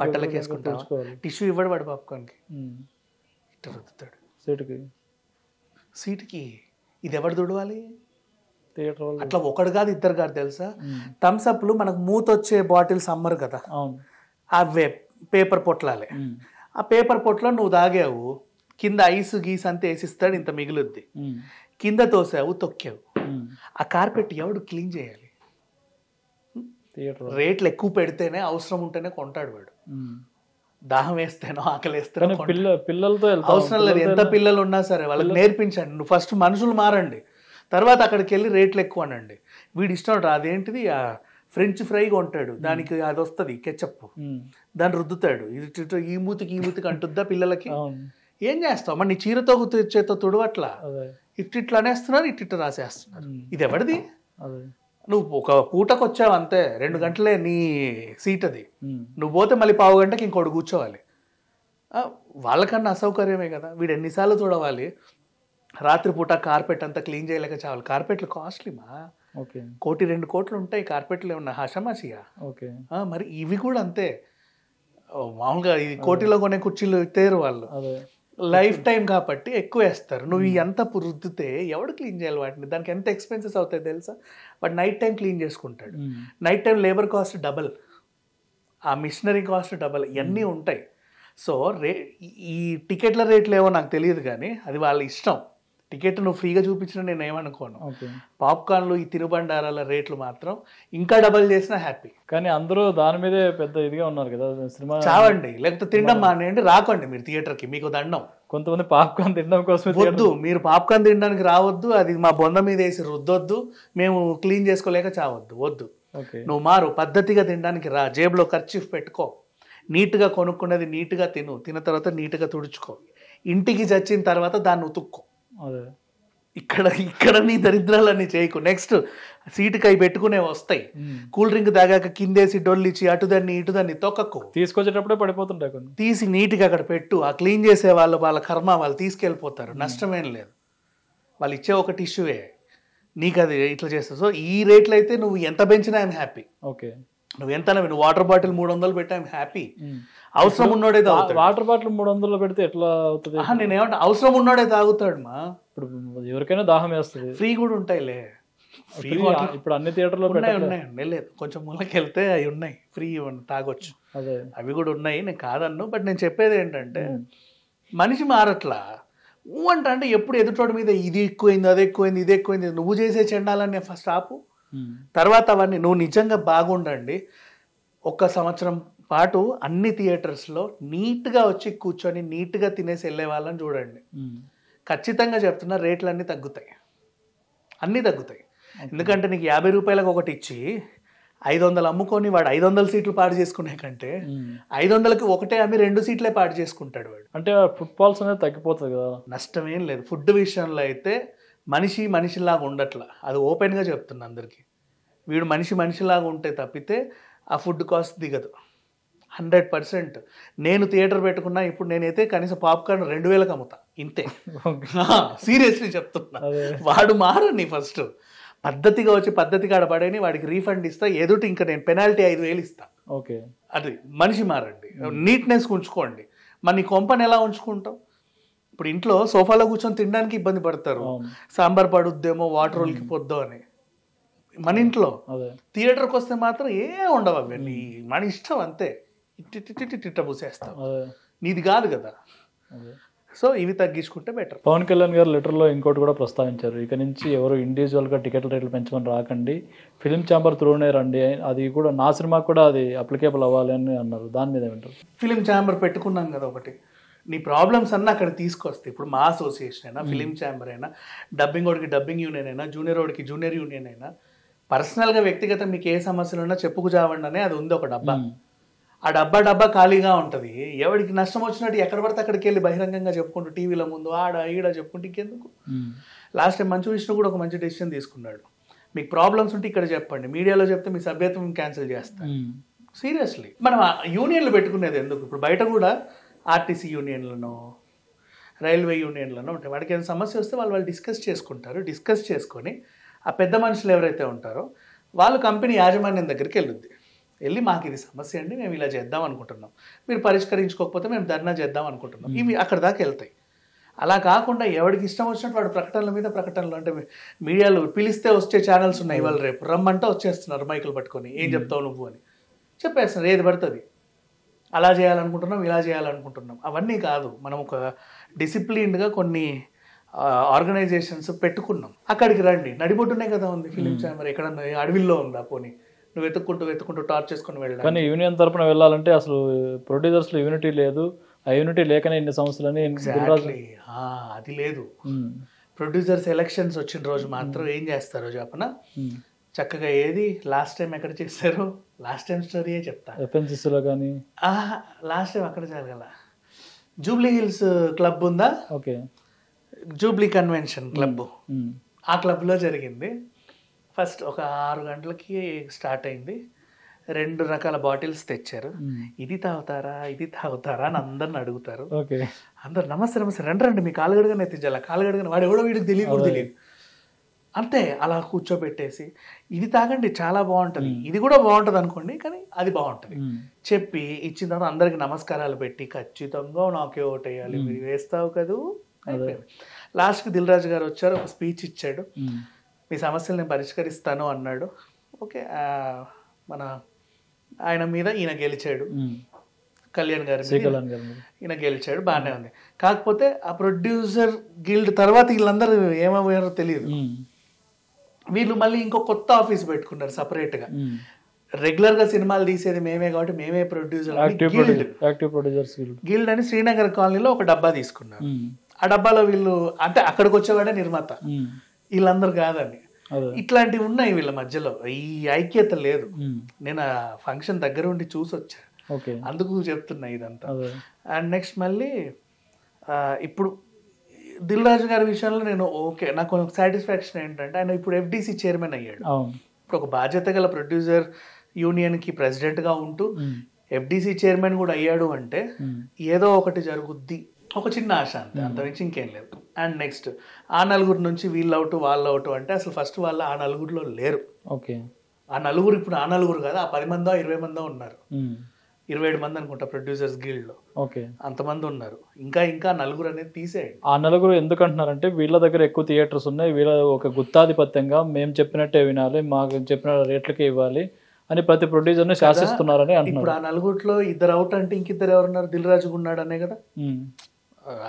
బట్టలకి వేసుకుంటావా? టిష్యూ ఇవ్వడు వాడు పాప్కార్న్కి, ఇట్ట రుద్దుతాడు సీటుకి. ఇది ఎవడు దుడవాలి? థియేటర్ అట్లా ఒకడు కాదు, ఇద్దరు కాదు తెలుసా. థమ్స్ అప్లు మనకు మూతొచ్చే బాటిల్స్ అమ్మరు కదా, అవే పేపర్ పొట్లాలే. ఆ పేపర్ పొట్లో నువ్వు తాగావు, కింద ఐస్ గీస్ అంతా వేసిస్తాడు, ఇంత మిగులుద్ది. కింద తోసావు, తొక్కావు, ఆ కార్పెట్ ఎవడు క్లీన్ చేయాలి? థియేటర్. రేట్లు ఎక్కువ పెడితేనే అవసరం ఉంటేనే కొంటాడు వాడు. దాహం వేస్తేనో ఆకలి వేస్తేనో పిల్లలతో అవసరం లేదు. ఎంత పిల్లలు ఉన్నా సరే వాళ్ళకి నేర్పించండి. నువ్వు ఫస్ట్ మనుషులు మారండి, తర్వాత అక్కడికి వెళ్ళి రేట్లు ఎక్కువ అనండి. వీడు ఇష్టం రా అదేంటిది ఫ్రెంచ్ ఫ్రై కొంటాడు, దానికి అది వస్తుంది కెచప్, దాన్ని రుద్దుతాడు, ఇది ఈ మూతికి అంటుద్దా పిల్లలకి? ఏం చేస్తావు మరి? నీ చీరతో చేతో తుడవట్లా, ఇట్లా అనేస్తున్నారు, ఇట్లా రాసేస్తున్నారు. ఇది ఎవరిది? నువ్వు ఒక పూటకు వచ్చావు అంతే, 2 గంటలే నీ సీట్ అది. నువ్వు పోతే మళ్ళీ పావు గంటకి ఇంకోటి కూర్చోవాలి. వాళ్ళకన్నా అసౌకర్యమే కదా. వీడు ఎన్నిసార్లు చూడవాలి? రాత్రిపూట కార్పెట్ అంతా క్లీన్ చేయలేక చావాలి. కార్పెట్లు కాస్ట్లీమా, 1 కోటి 2 కోట్లు ఉంటాయి కార్పెట్లు. ఏమన్నా హషమాషియా? మరి ఇవి కూడా అంతే. మామూలుగా ఇది కోటిలో కొనే కుర్చీలు తేరు వాళ్ళు. లైఫ్ టైం కాబట్టి ఎక్కువ వేస్తారు. నువ్వు ఎంత రుద్దితే ఎవడు క్లీన్ చేయాలి వాటిని? దానికి ఎంత ఎక్స్పెన్సెస్ అవుతాయి తెలుసా? వాడు నైట్ టైం క్లీన్ చేసుకుంటాడు. Night time labour cost double, ఆ మిషనరీ కాస్ట్ డబల్, ఇవన్నీ ఉంటాయి. సో ఈ టికెట్ల రేట్లు ఏవో నాకు తెలియదు కానీ అది వాళ్ళ ఇష్టం. టికెట్ నువ్వు ఫ్రీగా చూపించినా నేను ఏమనుకోను. పాప్కార్న్లు ఈ తినుబండారాల రేట్లు మాత్రం ఇంకా డబల్ చేసినా హ్యాపీ. కానీ అందరూ దాని మీదే పెద్ద ఇదిగా ఉన్నారు కదా. సినిమా చావండి, లేకపోతే తినడం మానేయండి, రాకండి మీరు థియేటర్కి, మీకు దండం. కొంతమంది పాప్కార్న్ తినడం కోసం వద్దు, మీరు పాప్కార్న్ తినడానికి రావద్దు, అది మా బొంద మీద వేసి రుద్దొద్దు, మేము క్లీన్ చేసుకోలేక చావద్దు, వద్దు. నువ్వు మారు, పద్ధతిగా తినడానికి రా, జేబులో ఖర్చీఫ్ పెట్టుకో, నీట్గా కొనుక్కున్నది నీట్గా తిన్న తర్వాత నీట్గా తుడుచుకో, ఇంటికి చచ్చిన తర్వాత దాన్ని ఉతుక్కో. ఇక్కడ నీ దరిద్రాలన్నీ చేయకు. నెక్స్ట్ సీటుకి అవి పెట్టుకునే వస్తాయి, కూల్ డ్రింక్ తాగాక కిందేసి డొల్లిచ్చి అటుదాన్ని ఇటుదాన్ని తొక్కకు, తీసుకొచ్చేటప్పుడే పడిపోతుంటాయి కొన్ని. తీసి నీట్గా అక్కడ పెట్టు. ఆ క్లీన్ చేసే వాళ్ళ కర్మ, వాళ్ళు తీసుకెళ్ళిపోతారు, నష్టమేం లేదు. వాళ్ళు ఇచ్చే ఒక టిష్యూవే, నీకు అది ఇట్లా చేస్తావు. సో ఈ రేట్లు అయితే నువ్వు ఎంత పెంచినా ఐఎమ్ హ్యాపీ. నువ్వు ఎంత, నువ్వు వాటర్ బాటిల్ 300 పెట్టి ఐఎమ్ హ్యాపీ. అవసరం ఉన్నోడే తాగుతాడు. వాటర్ బాటిల్ 300 పెడితే ఎట్లా అవుతుంది? నేనేమంటా, అవసరం ఉన్నోడే తాగుతాడు మా. ఇప్పుడు ఎవరికైనా దాహం వేస్తుంది. ఫ్రీ కూడా ఉంటాయిలే, ఇప్పుడు అన్ని థియేటర్లో ఉన్నాయి. లేదు, కొంచెం మూలకి వెళ్తే అవి ఉన్నాయి, ఫ్రీ తాగొచ్చు, అవి కూడా ఉన్నాయి, నేను కాదన్ను. బట్ నేను చెప్పేది ఏంటంటే మనిషి మారట్లా. అంటే ఎప్పుడు ఎదుటోడి మీద ఇది ఎక్కువైంది, అది ఎక్కువైంది, ఇది ఎక్కువైంది. నువ్వు చేసే చెండాలని ఫస్ట్ ఆపు, తర్వాత అవన్నీ. నువ్వు నిజంగా బాగుండండి, 1 సంవత్సరం పాటు అన్ని థియేటర్స్లో నీట్గా వచ్చి కూర్చొని నీట్గా తినేసి వెళ్ళే వాళ్ళని చూడండి. ఖచ్చితంగా చెప్తున్నా, రేట్లు అన్నీ తగ్గుతాయి, అన్నీ తగ్గుతాయి. ఎందుకంటే నీకు 50 రూపాయలకు ఒకటి ఇచ్చి 500 అమ్ముకొని వాడు 500 సీట్లు పాడు చేసుకునే కంటే 500కి ఒకటే అమ్మి 2 సీట్లే పాడు చేసుకుంటాడు వాడు. అంటే ఫుట్ఫాల్స్ అనేది తగ్గిపోతుంది కదా. నష్టమేం లేదు. ఫుడ్ విషయంలో అయితే మనిషిలాగా ఉండట్లా, అది ఓపెన్గా చెప్తున్నా అందరికీ. వీడు మనిషిలాగా ఉంటే తప్పితే ఆ ఫుడ్ కాస్ట్ దిగదు 100%. నేను థియేటర్ పెట్టుకున్నా, ఇప్పుడు నేనైతే కనీసం పాప్కార్న్ 2000కి అమ్ముతా, ఇంతే. సీరియస్లీ చెప్తున్నా. వాడు మారని ఫస్ట్ పద్ధతిగా వచ్చి పద్ధతిగా ఆడపడని వాడికి రీఫండ్ ఇస్తా, ఎదుటి ఇంకా నేను పెనాల్టీ 5000 ఇస్తా. అది మనిషి మారండి, నీట్నెస్ ఉంచుకోండి. మరి నీ కొంపని ఎలా ఉంచుకుంటావు? ఇప్పుడు ఇంట్లో సోఫాలో కూర్చొని తినడానికి ఇబ్బంది పడతారు, సాంబార్ పడుద్దేమో, వాటర్ ఒలికి పొద్దు అని. మన ఇంట్లో థియేటర్కి వస్తే మాత్రం ఏ ఉండవు అవన్నీ, మన ఇష్టం అంతే, ఇట్ట పూసేస్తావు, నీది కాదు కదా. సో ఇవి తగ్గించుకుంటే బెటర్. పవన్ కళ్యాణ్ గారు లెటర్లో ఇంకోటి కూడా ప్రస్తావించారు, ఇక నుంచి ఎవరు ఇండివిజువల్గా టికెట్ల రేట్లు పెంచుకొని రాకండి, ఫిలిం ఛాంబర్ త్రూనే రండి, అది కూడా నా సినిమాకి కూడా అది అప్లికేబుల్ అవ్వాలి అని అన్నారు. దాని మీద ఏమంటారు? ఫిలిం ఛాంబర్ పెట్టుకున్నాం కదా ఒకటి, నీ ప్రాబ్లమ్స్ అన్నీ అక్కడ తీసుకొస్తే, ఇప్పుడు మా అసోసియేషన్ అయినా, ఫిలిం ఛాంబర్ అయినా, డబ్బింగ్ వాడికి డబ్బింగ్ యూనియన్ అయినా, జూనియర్ వాడికి జూనియర్ యూనియన్ అయినా, పర్సనల్గా వ్యక్తిగతం మీకు ఏ సమస్యలు ఉన్నా చెప్పుకు చావండి అనే అది ఉంది ఒక డబ్బా. ఆ డబ్బా ఖాళీగా ఉంటుంది. ఎవరికి నష్టం వచ్చినట్టు ఎక్కడ పడితే అక్కడికి వెళ్ళి బహిరంగంగా చెప్పుకుంటూ, టీవీల ముందు ఆడ ఈడ చెప్పుకుంటూ ఇంకెందుకు. లాస్ట్ టైం మంచు విష్ణు కూడా ఒక మంచి డెసిషన్ తీసుకున్నాడు, మీకు ప్రాబ్లమ్స్ ఉంటే ఇక్కడ చెప్పండి, మీడియాలో చెప్తే మీ సభ్యత్వం క్యాన్సిల్ చేస్తాను. సీరియస్లీ మనం యూనియన్లు పెట్టుకునేది ఎందుకు? ఇప్పుడు బయట కూడా ఆర్టీసీ యూనియన్లను, రైల్వే యూనియన్లను ఉంటాయి. వాడికి ఏదైనా సమస్య వస్తే వాళ్ళు డిస్కస్ చేసుకుంటారు. డిస్కస్ చేసుకొని ఆ పెద్ద మనుషులు ఎవరైతే ఉంటారో వాళ్ళు కంపెనీ యాజమాన్యం దగ్గరికి వెళ్ళి మాకు ఇది సమస్య అండి, మేము ఇలా చేద్దాం అనుకుంటున్నాం, మీరు పరిష్కరించుకోకపోతే మేము ధర్నా చేద్దాం అనుకుంటున్నాం, ఇవి అక్కడ దాకా వెళ్తాయి. అలా కాకుండా ఎవరికి ఇష్టం వచ్చినట్టు వాడు ప్రకటనల మీద ప్రకటనలు, అంటే మీడియాలో పిలిస్తే వచ్చే ఛానల్స్ ఉన్నాయి, వాళ్ళు రేపు రమ్మంటే వచ్చేస్తున్నారు మైకులు పట్టుకొని, ఏం చెప్తావు నువ్వు అని చెప్పేస్తున్నారు, ఏది పడుతుంది అలా చేయాలనుకుంటున్నాం, ఇలా చేయాలనుకుంటున్నాం. అవన్నీ కాదు, మనం ఒక డిసిప్లిన్డ్గా కొన్ని ఆర్గనైజేషన్స్ పెట్టుకున్నాం, అక్కడికి రండి. నడిబొట్టునే కదా ఉంది ఫిలిం ఛాంబర్, ఎక్కడన్నా అడవిల్లో ఉందా? పోనీ నువ్వు వెతుక్కుంటూ టార్చ్ చేసుకుని వెళ్ళాలి. కానీ యూనియన్ తరపున వెళ్ళాలంటే అసలు ప్రొడ్యూసర్స్లో యూనిటీ లేదు. ఆ యూనిటీ లేకనే ఇన్ని సంవత్సరాలని అది లేదు. ప్రొడ్యూసర్స్ ఎలక్షన్స్ వచ్చిన రోజు మాత్రం ఏం చేస్తారో చెప్పనా, చక్కగా ఏది లాస్ట్ టైం ఎక్కడ చేశారు, లాస్ట్ టైం స్టోరీయే చెప్తా. ఎఫ్ఎన్సీసీలో కానీ లాస్ట్ టైం అక్కడ జరగల, జూబ్లీ హిల్స్ క్లబ్ ఉందా, ఓకే, జూబ్లీ కన్వెన్షన్ క్లబ్, ఆ క్లబ్లో జరిగింది. ఫస్ట్ ఒక 6 గంటలకి స్టార్ట్ అయింది. 2 రకాల బాటిల్స్ తెచ్చారు. ఇది తాగుతారా అని అందరిని అడుగుతారు. అందరు నమస్తే రండి మీ కాలుగడగానే ఎత్తించాలి, కాలుగడగానే వాడు ఎవడో వీడికి తెలియదు అంతే. అలా కూర్చోబెట్టేసి ఇది తాగండి చాలా బాగుంటుంది, ఇది కూడా బాగుంటుంది అనుకోండి కానీ అది బాగుంటుంది చెప్పి ఇచ్చిన తర్వాత అందరికి నమస్కారాలు పెట్టి ఖచ్చితంగా నాకే ఓటు వేయాలి, మీరు వేస్తావు కదూ. లాస్ట్కి దిల్ రాజు గారు వచ్చారు, ఒక స్పీచ్ ఇచ్చాడు, మీ సమస్యలు నేను పరిష్కరిస్తాను అన్నాడు. ఓకే, మన ఆయన మీద ఈయన గెలిచాడు, కళ్యాణ్ గారి ఈయన గెలిచాడు, బాగానే ఉంది. కాకపోతే ఆ ప్రొడ్యూసర్ గిల్డ్ తర్వాత వీళ్ళందరూ ఏమయ్యారో తెలియదు. వీళ్ళు మళ్ళీ ఇంకో కొత్త ఆఫీస్ పెట్టుకున్నారు సపరేట్గా. రెగ్యులర్గా సినిమాలు తీసేది మేమే కాబట్టి మేమే ప్రొడ్యూసర్ గిల్డ్ అని శ్రీనగర్ కాలనీలో ఒక డబ్బా తీసుకున్నారు. ఆ డబ్బాలో వీళ్ళు అంటే అక్కడికి వచ్చేవాడే నిర్మాత, వీళ్ళందరూ కాదండి. ఇట్లాంటివి ఉన్నాయి వీళ్ళ మధ్యలో, ఈ ఐక్యత లేదు. నేను ఆ ఫంక్షన్ దగ్గర ఉండి చూసి వచ్చా, అందుకు చెప్తున్నా ఇదంతా. అండ్ నెక్స్ట్ మళ్ళీ ఇప్పుడు దిల్ రాజు గారి విషయంలో నేను ఓకే, నాకు ఒక సాటిస్ఫాక్షన్ ఏంటంటే ఆయన ఇప్పుడు FDC చైర్మన్ అయ్యాడు. ఇప్పుడు ఒక బాధ్యత గల ప్రొడ్యూసర్ యూనియన్కి ప్రెసిడెంట్గా ఉంటూ FDC చైర్మన్ కూడా అయ్యాడు అంటే ఏదో ఒకటి జరుగుద్ది, ఒక చిన్న ఆశ అంతే, అంతమించి ఇంకేం లేదు. అండ్ నెక్స్ట్ ఆ నలుగురు నుంచి వీళ్ళు అవుట్ వాళ్ళు అవుట్ అంటే అసలు ఫస్ట్ వాళ్ళు ఆ నలుగురిలో లేరు. ఓకే, ఆ నలుగురు ఇప్పుడు ఆ నలుగురు కాదు, ఆ 10 మందో 20 మందో ఉన్నారు, 27 మంది అనుకుంటా ప్రొడ్యూసర్స్ గిల్డ్ లో. ఓకే, అంతమంది ఉన్నారు. ఇంకా నలుగురు అనేది తీసేయండి. ఆ నలుగురు ఎందుకు అంటున్నారంటే వీళ్ళ దగ్గర ఎక్కువ థియేటర్స్ ఉన్నాయి, వీళ్ళ ఒక గుత్తాధిపత్యంగా మేము చెప్పినట్టే వినాలి, మాకు చెప్పిన రేట్లకే ఇవ్వాలి అని ప్రతి ప్రొడ్యూసర్ని శాసిస్తున్నారని అంటున్నారు. ఇప్పుడు ఆ నలుగురిలో 2 అవుట్ అంటే ఇంకిద్దరు ఎవరున్నారు, దిల్ రాజు ఉన్నాడు అనే కదా.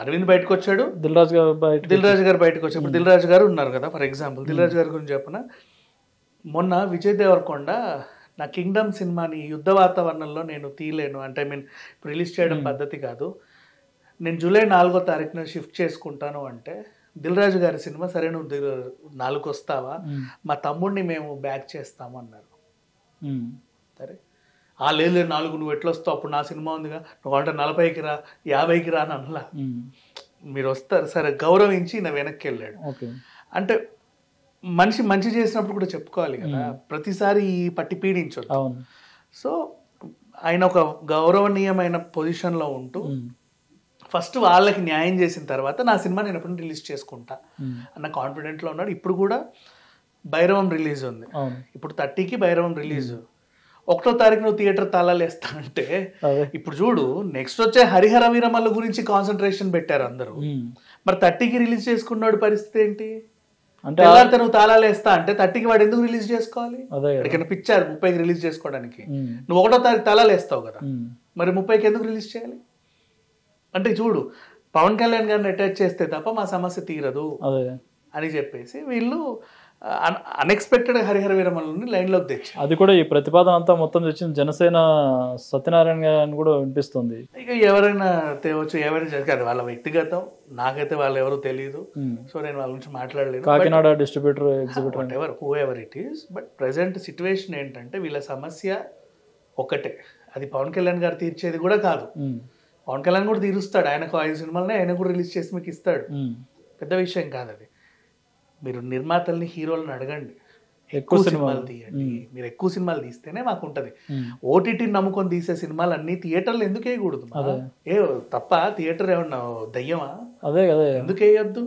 అరవింద్ బయటకు వచ్చాడు, దిల్ రాజు గారు బయటకు వచ్చాడు. ఇప్పుడు దిల్ రాజు గారు ఉన్నారు కదా. ఫర్ ఎగ్జాంపుల్ దిల్ రాజు గారి గురించి చెప్పిన, మొన్న విజయ్ దేవరకొండ నా కింగ్డమ్ సినిమాని యుద్ధ వాతావరణంలో నేను తీయలేను అంటే ఇప్పుడు రిలీజ్ చేయడం పద్ధతి కాదు, నేను జూలై 4వ తారీఖున షిఫ్ట్ చేసుకుంటాను అంటే దిల్ రాజు గారి సినిమా సరే నువ్వు 4కి వస్తావా, మా తమ్ముడిని మేము బ్యాక్ చేస్తాము అన్నారు. సరే లేదు 4 నువ్వు ఎట్లా వస్తావు, అప్పుడు నా సినిమా ఉందిగా, నువ్వు అంటే 40కి రా 50కి రా అని అనలా. మీరు వస్తారు సరే గౌరవించి నా వెనక్కి వెళ్ళాడు. అంటే మనిషి మంచి చేసినప్పుడు కూడా చెప్పుకోవాలి కదా, ప్రతిసారి పట్టి పీడించొద్దు. సో ఆయన ఒక గౌరవనీయమైన పొజిషన్లో ఉంటూ ఫస్ట్ వాళ్ళకి న్యాయం చేసిన తర్వాత నా సినిమా నేను ఎప్పుడు రిలీజ్ చేసుకుంటా అన్న కాన్ఫిడెంట్లో ఉన్నాడు. ఇప్పుడు కూడా భైరవం రిలీజ్ ఉంది, ఇప్పుడు 30కి భైరవం రిలీజ్. 1వ తారీఖు నువ్వు థియేటర్ తాళాలు వేస్తానంటే ఇప్పుడు చూడు నెక్స్ట్ వచ్చే హరిహర వీరమల్ల గురించి కాన్సన్ట్రేషన్ పెట్టారు అందరూ. మరి 30కి రిలీజ్ చేసుకున్నాడు పరిస్థితి ఏంటి అంటే నువ్వు తాళాలు వేస్తా అంటే 30కి వాడు ఎందుకు రిలీజ్ చేసుకోవాలి? ఎక్కడికైనా పిచ్చారు 30కి రిలీజ్ చేసుకోవడానికి. నువ్వు 1వ తారీఖు తాళాలు వేస్తావు కదా, మరి 30కి ఎందుకు రిలీజ్ చేయాలి? అంటే చూడు పవన్ కళ్యాణ్ గారిని అటాచ్ చేస్తే తప్ప మా సమస్య తీరదు అని చెప్పేసి వీళ్ళు అన్ఎక్స్పెక్టెడ్ హరిహర వీరమల్లని లైన్లోకి తెచ్చి, అది కూడా ఈ ప్రతిపాదన అంతా మొత్తం తెచ్చిన జనసేన సత్యనారాయణ గారిని కూడా వినిపిస్తుంది. ఇక ఎవరైనా తేవచ్చు, ఎవరైనా కాదు వాళ్ళ వ్యక్తిగతం, నాకైతే వాళ్ళు ఎవరు తెలియదు, సో నేను వాళ్ళ గురించి మాట్లాడలేదు. Kakinada distributor exhibitor who ever it is, but present situation ఏంటంటే వీళ్ళ సమస్య ఒకటే, అది పవన్ కళ్యాణ్ గారు తీర్చేది కూడా కాదు. పవన్ కళ్యాణ్ కూడా తీరుస్తాడు, ఆయనకు 5 సినిమాలనే ఆయన కూడా రిలీజ్ చేసి మీకు ఇస్తాడు, పెద్ద విషయం కాదు అది. మీరు నిర్మాతల్ని హీరోలను అడగండి, ఎక్కువ సినిమాలు తీయండి, మీరు ఎక్కువ సినిమాలు తీస్తేనే మాకు ఉంటుంది. ఓటీటీని నమ్ముకొని తీసే సినిమాలు అన్ని థియేటర్లు ఎందుకు వేయకూడదు? తప్ప థియేటర్ ఏమన్నా దయ్యమా? అదే కదా, ఎందుకు వేయొద్దు?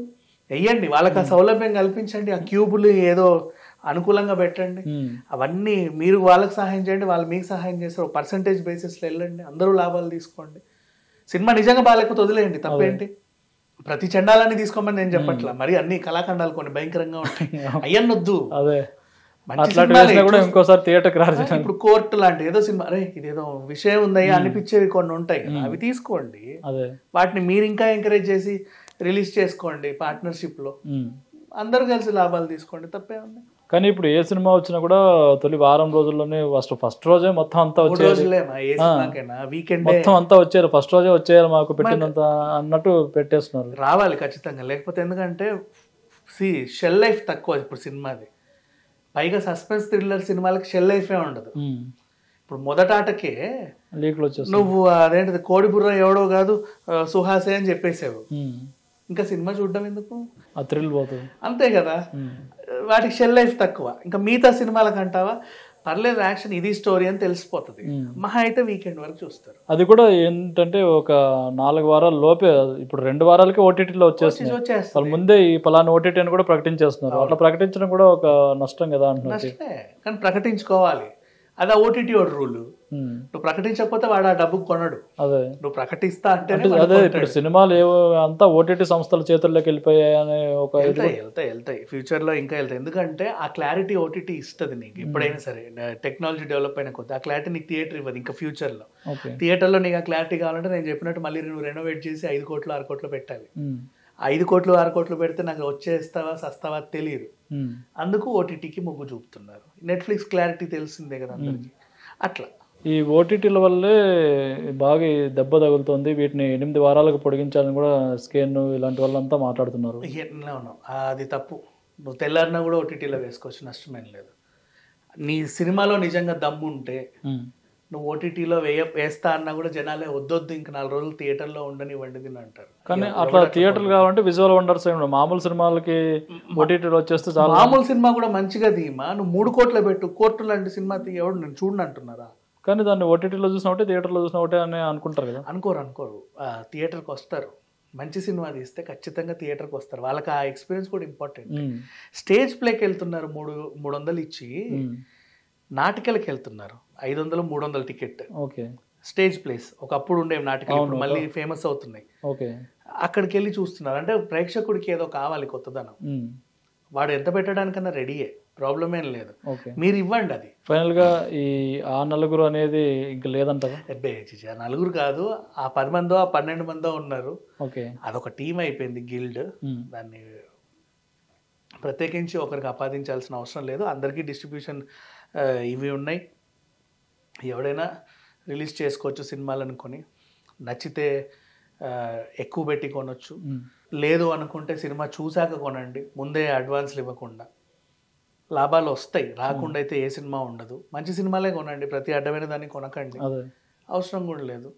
వెయ్యండి, వాళ్ళకి ఆ సౌలభ్యం కల్పించండి, ఆ క్యూబులు ఏదో అనుకూలంగా పెట్టండి, అవన్నీ మీరు వాళ్ళకి సహాయం చేయండి, వాళ్ళు మీకు సహాయం చేస్తారు, పర్సంటేజ్ బేసిస్లో వెళ్ళండి, అందరూ లాభాలు తీసుకోండి. సినిమా నిజంగా బాగాలేకపోతే వదిలేయండి, తప్పేంటి? ప్రతి చండాలని తీసుకోమని నేను చెప్పట్లా, మరి అన్ని కళాఖండాలు కొన్ని భయంకరంగా ఉంటాయి, అయ్యన్నొద్దు. ఇంకోసారి థియేటర్ ఇప్పుడు కోర్టు లాంటి ఏదో సినిమా అరే ఇదేదో విషయం ఉందయ్యా అనిపించేవి కొన్ని ఉంటాయి, అవి తీసుకోండి, వాటిని మీరు ఇంకా ఎంకరేజ్ చేసి రిలీజ్ చేసుకోండి పార్ట్నర్షిప్ లో, అందరూ కలిసి లాభాలు తీసుకోండి, తప్పే ఉంది. కానీ ఇప్పుడు ఏ సినిమా వచ్చినా కూడా తొలి వారం రోజుల్లోనే ఫస్ట్ రోజే మొత్తం అంతా వచ్చేది, మొత్తం అంతా వచ్చారు, ఫస్ట్ రోజే వచ్చేయాలి మాకు పెట్టినంత అన్నట్టు పెట్టేస్తున్నారు. రావాలి ఖచ్చితంగా, లేకపోతే ఎందుకంటే షెల్ లైఫ్ తక్కువ ఇప్పుడు సినిమాది. పైగా సస్పెన్స్ థ్రిల్లర్ సినిమాలకి షెల్ లైఫే ఉండదు. ఇప్పుడు మొదటాటకే లీక్లు వచ్చేసి నువ్వు అదేంటిది కోడి బుర్ర ఎవడో కాదు సుహాసే అని చెప్పేసావు, ఇంకా సినిమా చూడడం ఎందుకు, ఆ థ్రిల్ పోతుంది అంతే కదా. వాటికి షెల్ లైఫ్ తక్కువ. ఇంకా మిగతా సినిమాలకు అంటావా పర్లేదు యాక్షన్ ఇది స్టోరీ అని తెలిసిపోతుంది, మహా అయితే వీకెండ్ వరకు చూస్తారు. అది కూడా ఏంటంటే ఒక 4 వారాల లోపే, ఇప్పుడు 2 వారాలకి ఓటీటీలో వచ్చేస్తుంది. వాళ్ళ ముందే ఈ పలానా ఓటీటీ అని కూడా ప్రకటించేస్తున్నారు. అట్లా ప్రకటించడం కూడా ఒక నష్టం కదా అంటున్నారు. కానీ ప్రకటించుకోవాలి, అది ఓటీటీ వాడు రూల్. నువ్వు ప్రకటించకపోతే వాడు ఆ డబ్బు కొనడు. అదే నువ్వు ప్రకటిస్తా అంటే అదే ఇప్పుడు సినిమాలు ఏవో అంతా ఓటీటీ సంస్థల చేతుల్లోకి వెళ్ళిపోయాయనే ఒక వెళ్తాయి ఫ్యూచర్ లో ఇంకా వెళ్తాయి. ఎందుకంటే ఆ క్లారిటీ ఓటీటీ ఇస్తుంది నీకు ఎప్పుడైనా సరే. టెక్నాలజీ డెవలప్ అయిన కొద్ది ఆ క్లారిటీ నీకు థియేటర్ ఇవ్వదు. ఇంకా ఫ్యూచర్ లో థియేటర్ లో నీకు ఆ క్లారిటీ కావాలంటే నేను చెప్పినట్టు మళ్ళీ నువ్వు రెనోవేట్ చేసి 5 కోట్లు 6 కోట్లు పెట్టాలి. 5 కోట్లు 6 కోట్లు పెడితే నాకు వచ్చేస్తావా సస్తావా తెలియదు. అందుకు ఓటీటీకి మొగ్గు చూపుతున్నారు. నెట్ఫ్లిక్స్ క్లారిటీ తెలిసిందే కదా అందరికి. అట్లా ఈ ఓటీటీల వల్లే బాగా దెబ్బ తగులుతుంది. వీటిని 8 వారాలకు పొడిగించాలని కూడా స్కేన్ ఇలాంటి వాళ్ళంతా మాట్లాడుతున్నారు. అది తప్పు. నువ్వు తెల్లారినా కూడా ఓటీటీలో వేసుకోవచ్చు, నష్టమేం లేదు. నీ సినిమాలో నిజంగా దమ్ము ఉంటే నువ్వు ఓటీటీలో వేస్తా అన్నా కూడా జనాలే వద్దొద్దు ఇంకా 4 రోజులు థియేటర్లో ఉండనివ్వండి అని అంటారు. కానీ అట్లా థియేటర్లు కావాలంటే విజువల్ వండర్స్ మామూలు సినిమాలకి ఓటీటీలో వచ్చేస్తే చాలా. మామూలు సినిమా కూడా మంచిగా తీయమా, నువ్వు 3 కోట్లు పెట్టు, కోర్టు లాంటి సినిమా ఎవడు నేను చూడను అంటున్నారా? కానీ దాన్ని ఓటీటీలో చూసిన ఒకటే థియేటర్లో చూసిన ఒకటే అని అనుకుంటారు కదా. అనుకోరు థియేటర్కి వస్తారు. మంచి సినిమా తీస్తే ఖచ్చితంగా థియేటర్కి వస్తారు. వాళ్ళకి ఆ ఎక్స్పీరియన్స్ కూడా ఇంపార్టెంట్. స్టేజ్ ప్లేకి వెళ్తున్నారు 300 ఇచ్చి, నాటికలకి వెళ్తున్నారు 500 300 టికెట్. ఓకే స్టేజ్ ప్లేస్ ఒకప్పుడు ఉండేవి నాటికలు, మళ్ళీ ఫేమస్ అవుతున్నాయి. ఓకే అక్కడికి వెళ్ళి చూస్తున్నారు. అంటే ప్రేక్షకుడికి ఏదో కావాలి కొత్తదనం. వాడు ఎంత పెట్టడానికన్నా రెడీయే, ప్రాబ్లం ఏం లేదు, మీరు ఇవ్వండి. అది ఫైనల్ గా ఈ ఆ నలుగురు అనేది ఇంకా లేదంటారా? ఆ నలుగురు కాదు, ఆ 10 మందో ఆ 12 మందో ఉన్నారు. ఓకే అదొక టీం అయిపోయింది, గిల్డ్. దాన్ని ప్రత్యేకించి ఒకరికి ఆపాదించాల్సిన అవసరం లేదు. అందరికీ డిస్ట్రిబ్యూషన్ ఇవి ఉన్నాయి. ఎవడైనా రిలీజ్ చేసుకోవచ్చు సినిమాలు అనుకొని. నచ్చితే ఎక్కువ పెట్టి కొనొచ్చు, లేదు అనుకుంటే సినిమా చూశాక కొనండి, ముందే అడ్వాన్స్లు ఇవ్వకుండా. లాభాలు వస్తాయి, రాకుండా అయితే ఏ సినిమా ఉండదు. మంచి సినిమాలే కొనండి, ప్రతి అడ్డమైన దాన్ని కొనకండి, అవసరం కూడా లేదు.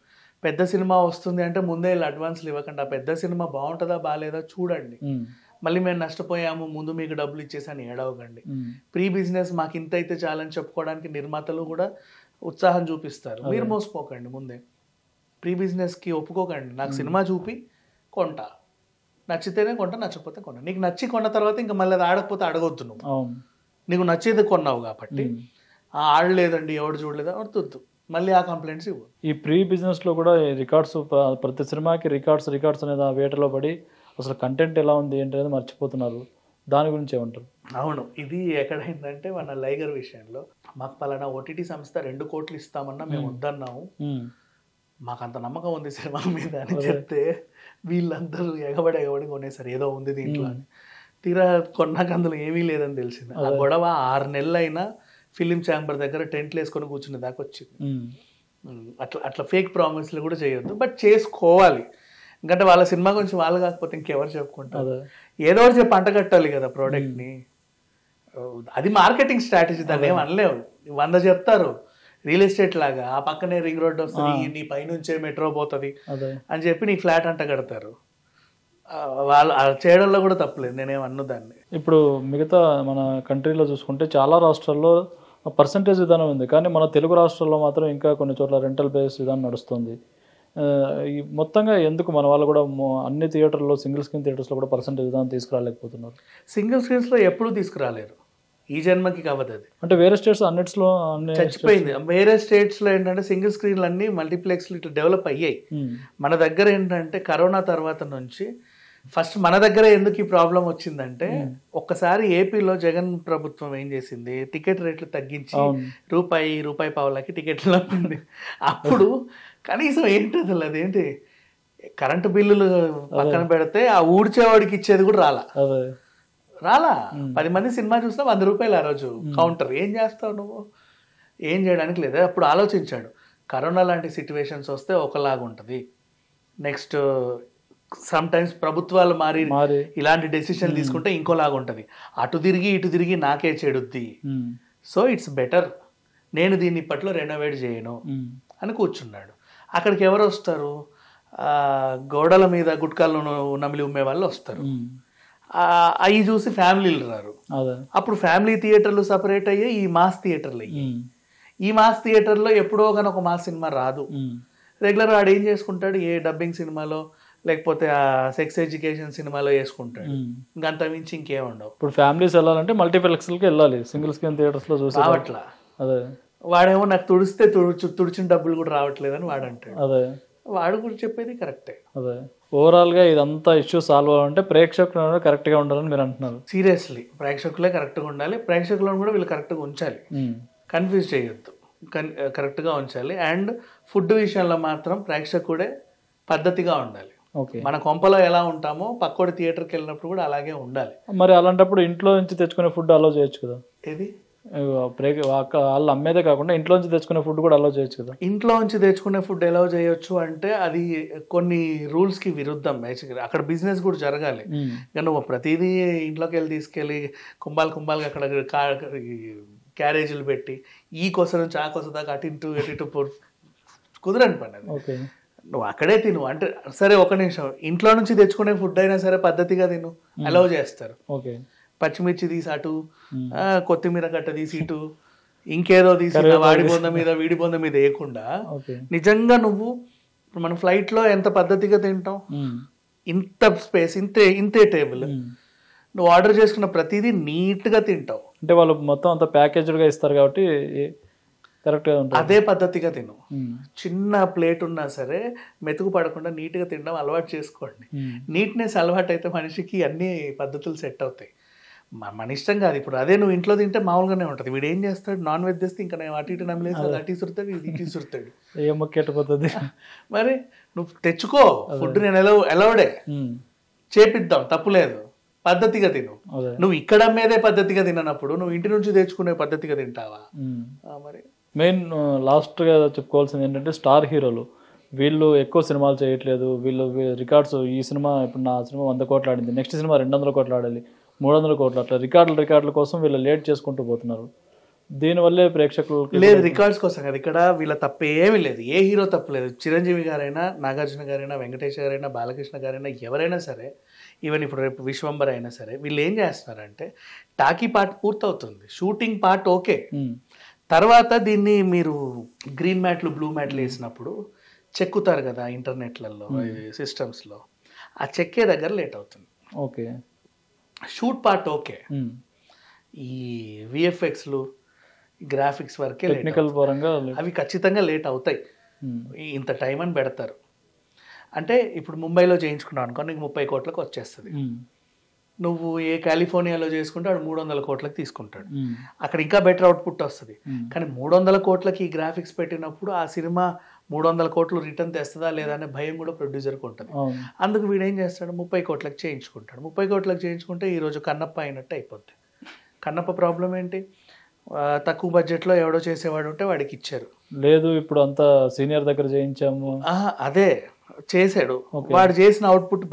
పెద్ద సినిమా వస్తుంది అంటే ముందే అడ్వాన్స్లు ఇవ్వకండి. ఆ పెద్ద సినిమా బాగుంటుందా బాగాలేదా చూడండి. మళ్ళీ మేము నష్టపోయాము ముందు మీకు డబ్బులు ఇచ్చేసాను ఏడవకండి. ప్రీ బిజినెస్ మాకు ఇంత అయితే చాలని చెప్పుకోవడానికి నిర్మాతలు కూడా ఉత్సాహం చూపిస్తారు. మీరు మోసపోకండి, ముందే ప్రీ బిజినెస్కి ఒప్పుకోకండి. నాకు సినిమా చూపి కొంటా, నచ్చితేనే కొంటా, నచ్చకపోతే కొన్నా. నీకు నచ్చి కొన్న తర్వాత ఇంకా మళ్ళీ అది ఆడకపోతే అడగొద్దు. నువ్వు నీకు నచ్చేది కొన్నావు కాబట్టి ఆడలేదండి ఎవడు చూడలేదు అడుగుతూ మళ్ళీ ఆ కంప్లైంట్స్ ఇవ్వు. ఈ ప్రీ బిజినెస్లో కూడా రికార్డ్స్, ప్రతి సినిమాకి రికార్డ్స్ అనేది ఆ వేటలో పడి అసలు కంటెంట్ ఎలా ఉంది ఏంటి అనేది మర్చిపోతున్నారు. దాని గురించి ఏమంటారు? అవును, ఇది ఎక్కడైందంటే మన లైగర్ విషయంలో మాకు పలానా ఓటీటీ సంస్థ 2 కోట్లు ఇస్తామన్నా మేము వద్దన్నాము, మాకు అంత నమ్మకం ఉంది సినిమా మీద అని చెప్తే వీళ్ళందరూ ఎగబడి కొనేసారు ఏదో ఉంది దీంట్లో అని. తీరా కొన్నాక అందులో ఏమీ లేదని తెలిసింది. ఆ గొడవ 6 నెలలు అయినా ఫిలిం ఛాంబర్ దగ్గర టెంట్లు వేసుకొని కూర్చునే దాకా వచ్చింది. అట్లా ఫేక్ ప్రామిస్లు కూడా చేయొద్దు, బట్ చేసుకోవాలి. ఎందుకంటే వాళ్ళ సినిమా గురించి వాళ్ళు కాకపోతే ఇంకెవరు చెప్పుకుంటారు? ఏదో ఒకటి చెప్పి అంటగట్టాలి కదా ప్రోడక్ట్ని. అది మార్కెటింగ్ స్ట్రాటజీ, దాన్ని ఏం అనలేవు. 100 చెప్తారు రియల్ ఎస్టేట్ లాగా, ఆ పక్కనే రింగ్ రోడ్ వస్తుంది, నీ పైనుంచే మెట్రో పోతుంది అని చెప్పి నీ ఫ్లాట్ అంట కడతారు. వాళ్ళు చేయడంలో కూడా తప్పలేదు, నేనేమన్ను దాన్ని. ఇప్పుడు మిగతా మన కంట్రీలో చూసుకుంటే చాలా రాష్ట్రాల్లో పర్సంటేజ్ విధానం ఉంది, కానీ మన తెలుగు రాష్ట్రాల్లో మాత్రం ఇంకా కొన్ని చోట్ల రెంటల్ బేస్ విధానం నడుస్తుంది. ఈ మొత్తంగా ఎందుకు మన వాళ్ళు కూడా అన్ని థియేటర్లో సింగిల్ స్క్రీన్ థియేటర్స్లో కూడా పర్సంటేజ్ విధానం తీసుకురాలేకపోతున్నారు? సింగిల్ స్క్రీన్స్లో ఎప్పుడూ తీసుకురాలేరు, ఈ జన్మకి కావద్దు. అది అంటే వేరే స్టేట్స్ అన్నిట్లో చచ్చిపోయింది. వేరే స్టేట్స్లో ఏంటంటే సింగిల్ స్క్రీన్లు అన్నీ మల్టీప్లెక్స్లు ఇట్లా డెవలప్ అయ్యాయి. మన దగ్గర ఏంటంటే కరోనా తర్వాత నుంచి ఫస్ట్ మన దగ్గర ఎందుకు ఈ ప్రాబ్లం వచ్చిందంటే, ఒక్కసారి ఏపీలో జగన్ ప్రభుత్వం ఏం చేసింది, టికెట్ రేట్లు తగ్గించి రూపాయి పావులకి టికెట్లు అమ్మింది. అప్పుడు కనీసం ఏంటి అసలు అదేంటి కరెంటు బిల్లులు పక్కన పెడితే ఆ ఊడ్చేవాడికి ఇచ్చేది కూడా రాలా. రాలా 10 మంది సినిమా చూసినా 100 రూపాయలు ఆ రోజు కౌంటర్. ఏం చేస్తావు నువ్వు? ఏం చేయడానికి లేదు. అప్పుడు ఆలోచించాడు, కరోనా లాంటి సిచ్యువేషన్స్ వస్తే ఒకలాగా ఉంటుంది, నెక్స్ట్ సమ్ టైమ్స్ ప్రభుత్వాలు మారి ఇలాంటి డెసిషన్ తీసుకుంటే ఇంకోలాగా ఉంటుంది, అటు తిరిగి ఇటు తిరిగి నాకే చెడుద్ది, సో ఇట్స్ బెటర్ నేను దీన్ని ఇప్పట్లో రెనోవేట్ చేయను అని కూర్చున్నాడు. అక్కడికి ఎవరు వస్తారు? గోడల మీద గుట్కాలు నమిలి ఉమ్మే వాళ్ళు వస్తారు. అవి చూసి ఫ్యామిలీలు రారు. అప్పుడు ఫ్యామిలీ థియేటర్లు సపరేట్ అయ్యాయి, ఈ మాస్ థియేటర్లు అయ్యాయి. ఈ మాస్ థియేటర్లో ఎప్పుడో కానీ ఒక మాస్ సినిమా రాదు. రెగ్యులర్గా ఆడు ఏం చేసుకుంటాడు, ఏ డబ్బింగ్ సినిమాలో లేకపోతే ఆ సెక్స్ ఎడ్యుకేషన్ సినిమాలో వేసుకుంటాడు, ఇంకంత మించి ఇంకేం ఉండవు. ఇప్పుడు ఫ్యామిలీస్ వెళ్ళాలంటే మల్టీప్లెక్స్కి వెళ్ళాలి, సింగిల్ స్క్రీన్ థియేటర్స్లో చూసి రావట్లా. అదే వాడేమో నాకు తుడిస్తే తుడిచిన డబ్బులు కూడా రావట్లేదని వాడు అంటాడు. అదే వాడు కూడా చెప్పేది కరెక్టే. అదే ఓవరాల్గా ఇదంతా ఇష్యూ సాల్వ్ అవ్వాలంటే ప్రేక్షకులు కరెక్ట్గా ఉండాలని మీరు అంటున్నారు. సీరియస్లీ ప్రేక్షకులే కరెక్ట్గా ఉండాలి, ప్రేక్షకులను కూడా వీళ్ళు కరెక్ట్గా ఉంచాలి, కన్ఫ్యూజ్ చేయొద్దు, కరెక్ట్గా ఉంచాలి. అండ్ ఫుడ్ విషయంలో మాత్రం ప్రేక్షకుడే పద్ధతిగా ఉండాలి. మన కొంపలో ఎలా ఉంటామో పక్కోడి థియేటర్కి వెళ్ళినప్పుడు కూడా అలాగే ఉండాలి. మరి అలాంటప్పుడు ఇంట్లో నుంచి తెచ్చుకునే ఫుడ్ అలో చేయొచ్చు కదా? ఏది వాళ్ళు అమ్మేదే కాకుండా ఇంట్లో నుంచి తెచ్చుకునే ఫుడ్ కూడా అలో చేయొచ్చు కదా? ఇంట్లో నుంచి తెచ్చుకునే ఫుడ్ ఎలా చేయొచ్చు అంటే అది కొన్ని రూల్స్కి విరుద్ధం. బేసిక్గా అక్కడ బిజినెస్ కూడా జరగాలి. ఇక నువ్వు ప్రతిదీ ఇంట్లోకి వెళ్ళి తీసుకెళ్ళి కుంభాలుగా అక్కడ క్యారేజీలు పెట్టి ఈ కొస నుంచి ఆ కొస దాకా అటు ఇటు కుదరని పని అది. నువ్వు అక్కడే తిను అంటే సరే, ఒక నిమిషం, ఇంట్లో నుంచి తెచ్చుకునే ఫుడ్ అయినా సరే పద్ధతిగా తిను, అలౌ చేస్తారు. పచ్చిమిర్చి తీసి అటు, కొత్తిమీర కట్ట తీసి ఇటు, ఇంకేదో తీసి వీడి బొంద మీద వేయకుండా నిజంగా నువ్వు మన ఫ్లైట్లో ఎంత పద్ధతిగా తింటాం, ఇంత స్పేస్ ఇంతే టేబుల్, నువ్వు ఆర్డర్ చేసుకున్న ప్రతిదీ నీట్గా తింటావు. అంటే వాళ్ళు మొత్తం అంత ప్యాకేజ్డ్గా ఇస్తారు కాబట్టి కరెక్ట్గా ఉంటుంది. అదే పద్ధతిగా తిను. చిన్న ప్లేట్ ఉన్నా సరే మెతుకు పడకుండా నీట్గా తినడం అలవాటు చేసుకోండి. నీట్నెస్ అలవాటు అయితే మనిషికి అన్ని పద్ధతులు సెట్ అవుతాయి. మన ఇష్టం కాదు. ఇప్పుడు అదే నువ్వు ఇంట్లో తింటే మామూలుగానే ఉంటుంది. వీడు ఏం చేస్తాడు, నాన్ వెజ్ తెస్తే ఇంకా నేను అటు ఇటు నమ్మలేదు, అటు ఇసురుతాడు, ఇటు ఇసురుతాడు, ఏ మొక్కెట్టిపోతుంది. మరి నువ్వు తెచ్చుకో ఫుడ్, నేను ఎలవడే చేపిద్దాం, తప్పులేదు, పద్ధతిగా తిను. నువ్వు ఇక్కడ అమ్మేదే పద్ధతిగా తిననప్పుడు నువ్వు ఇంటి నుంచి తెచ్చుకునే పద్ధతిగా తింటావా? మరి మెయిన్ లాస్ట్గా చెప్పుకోవాల్సింది ఏంటంటే స్టార్ హీరోలు వీళ్ళు ఎక్కువ సినిమాలు చేయట్లేదు. వీళ్ళు రికార్డ్స్, ఈ సినిమా ఇప్పుడు నా సినిమా 100 కోట్లు ఆడింది, నెక్స్ట్ సినిమా 200 కోట్లు ఆడాలి, 300 కోట్లు, అట్లా రికార్డుల కోసం వీళ్ళు లేట్ చేసుకుంటూ పోతున్నారు. దీనివల్లే ప్రేక్షకులు లేదు, రికార్డ్స్ కోసం కదా. ఇక్కడ వీళ్ళ తప్పు ఏమీ లేదు, ఏ హీరో తప్పు లేదు. చిరంజీవి గారైనా, నాగార్జున గారైనా, వెంకటేష్ గారైనా, బాలకృష్ణ గారైనా, ఎవరైనా సరే, ఈవెన్ ఇప్పుడు రేపు విశ్వంబర్ అయినా సరే, వీళ్ళు ఏం చేస్తున్నారంటే టాకీ పార్ట్ పూర్తవుతుంది, షూటింగ్ పార్ట్ ఓకే, తర్వాత దీన్ని మీరు గ్రీన్ మ్యాట్లు బ్లూ మ్యాట్లు వేసినప్పుడు చెక్కుతారు కదా ఇంటర్నెట్లలో సిస్టమ్స్లో, ఆ చెక్కే దగ్గర లేట్ అవుతుంది. ఓకే, షూట్ పార్ట్ ఓకే, ఈ విఎఫ్ఎక్స్లు గ్రాఫిక్స్ వరకే టెక్నికల్ పరంగా అవి ఖచ్చితంగా లేట్ అవుతాయి. ఇంత టైం అని పెడతారు. అంటే ఇప్పుడు ముంబైలో చేయించుకున్నావు అనుకో, నీకు 30 కోట్లకు వచ్చేస్తుంది. నువ్వు ఏ కాలిఫోర్నియాలో చేసుకుంటే వాడు 300 కోట్లకు తీసుకుంటాడు, అక్కడ ఇంకా బెటర్ అవుట్పుట్ వస్తుంది. కానీ 300 కోట్లకి ఈ గ్రాఫిక్స్ పెట్టినప్పుడు ఆ సినిమా 300 కోట్లు రిటర్న్ తెస్తుందా లేదా అనే భయం కూడా ప్రొడ్యూసర్కి ఉంటుంది. అందుకు వీడు ఏం చేస్తాడు, 30 కోట్లకు చేయించుకుంటాడు. 30 కోట్లకు చేయించుకుంటే ఈరోజు కన్నప్ప అయినట్టు అయిపోద్ది. కన్నప్ప ప్రాబ్లం ఏంటి, తక్కువ బడ్జెట్లో ఎవడో చేసేవాడు ఉంటే వాడికి ఇచ్చారు. లేదు ఇప్పుడు అంతా సీనియర్ దగ్గర చేయించాము, అదే చేశాడు, వాడు చేసిన అవుట్పుట్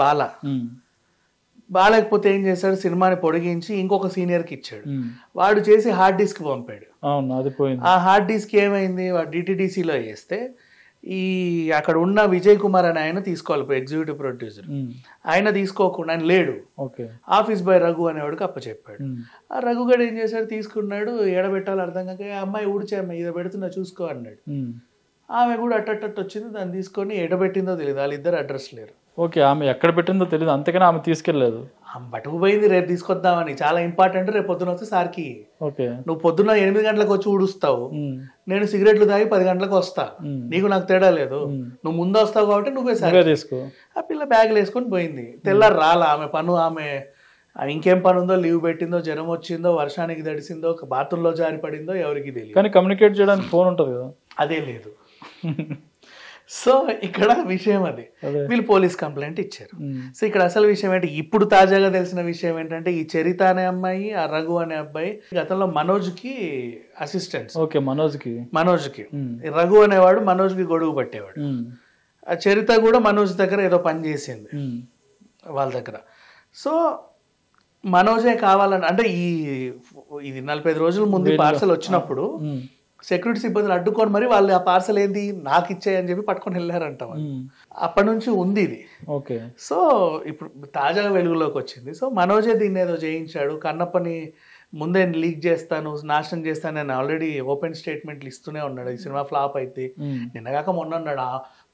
బాగాలేకపోతే ఏం చేశాడు, సినిమాని పొడిగించి ఇంకొక సీనియర్కి ఇచ్చాడు. వాడు చేసి హార్డ్ డిస్క్ పంపాడు. అది పోయింది. ఆ హార్డ్ డిస్క్ ఏమైంది, వాడు డిటిడిసిలో వేస్తే ఈ అక్కడ ఉన్న విజయ్ కుమార్ అని ఆయన తీసుకోవాలి, ఎగ్జిక్యూటివ్ ప్రొడ్యూసర్, ఆయన తీసుకోకుండా, ఆయన లేడు, ఆఫీస్ బాయ్ రఘు అనేవాడికి అప్పచెప్పాడు. ఆ రఘు గడు ఏం చేశాడు, తీసుకున్నాడు, ఎడబెట్టాలి అర్థం కాక, అమ్మాయి ఊడిచే అమ్మాయి ఇదో పెడుతున్నా చూసుకో అన్నాడు. ఆమె కూడా అట్టట్టు వచ్చింది, దాన్ని తీసుకొని ఎడబెట్టిందో తెలియదు, వాళ్ళిద్దరు అడ్రస్ లేరు. ఓకే, ఆమె ఎక్కడ పెట్టిందో తెలియదు, అంతకని ఆమె తీసుకెళ్ళలేదు. ఆమె పట్టుకుపోయింది రేపు తీసుకొద్దామని, చాలా ఇంపార్టెంట్, రేపు పొద్దున వస్తే సార్కి. నువ్వు పొద్దున్న 8 గంటలకు వచ్చి ఊడుస్తావు, నేను సిగరెట్లు తాగి 10 గంటలకు వస్తా, నీకు నాకు తేడా లేదు, నువ్వు ముందు వస్తావు కాబట్టి నువ్వే సార్ తీసుకో. ఆ పిల్ల బ్యాగ్లు వేసుకొని పోయింది. తెల్లారు రాలా, ఆమె పను ఆమె ఇంకేం పని ఉందో, లీవ్ పెట్టిందో, జ్వరం వచ్చిందో, వర్షానికి తడిసిందో, బాత్రూంలో జారి పడిందో ఎవరికి తెలియదు. కానీ కమ్యూనికేట్ చేయడానికి ఫోన్ ఉంటుంది కదా, అదే లేదు. సో ఇక్కడ విషయం అది, అదే. వీళ్ళు పోలీస్ కంప్లైంట్ ఇచ్చారు. ఉమ్. సో ఇక్కడ అసలు విషయం ఏంటి, ఇప్పుడు తాజాగా తెలిసిన విషయం ఏంటంటే ఈ చరిత అనే అమ్మాయి, ఆ రఘు అనే అబ్బాయి గతంలో మనోజ్కి అసిస్టెంట్స్. ఓకే, మనోజ్కి. ఈ రఘు అనేవాడు మనోజ్కి గొడుగు పట్టేవాడు. ఆ చరిత కూడా మనోజ్ దగ్గర ఏదో పని చేసింది వాళ్ళ దగ్గర. సో మనోజే కావాలని అంటే ఇది 45 రోజుల ముందు పార్సల్ వచ్చినప్పుడు సెక్యూరిటీ సిబ్బందులు అడ్డుకొని మరి వాళ్ళు ఆ పార్సల్ ఏంది నాకు ఇచ్చాయని చెప్పి పట్టుకొని వెళ్ళారంట. అప్పటి నుంచి ఉంది ఇది. ఓకే. సో ఇప్పుడు తాజాగా వెలుగులోకి వచ్చింది. సో మనోజే దీన్ని ఏదో చేయించాడు, కన్నప్పని ముందే లీక్ చేస్తాను, నాశనం చేస్తాను అని ఆల్రెడీ ఓపెన్ స్టేట్మెంట్లు ఇస్తూనే ఉన్నాడు. ఈ సినిమా ఫ్లాప్ అయితే నిన్నగాక మొన్న అన్నాడు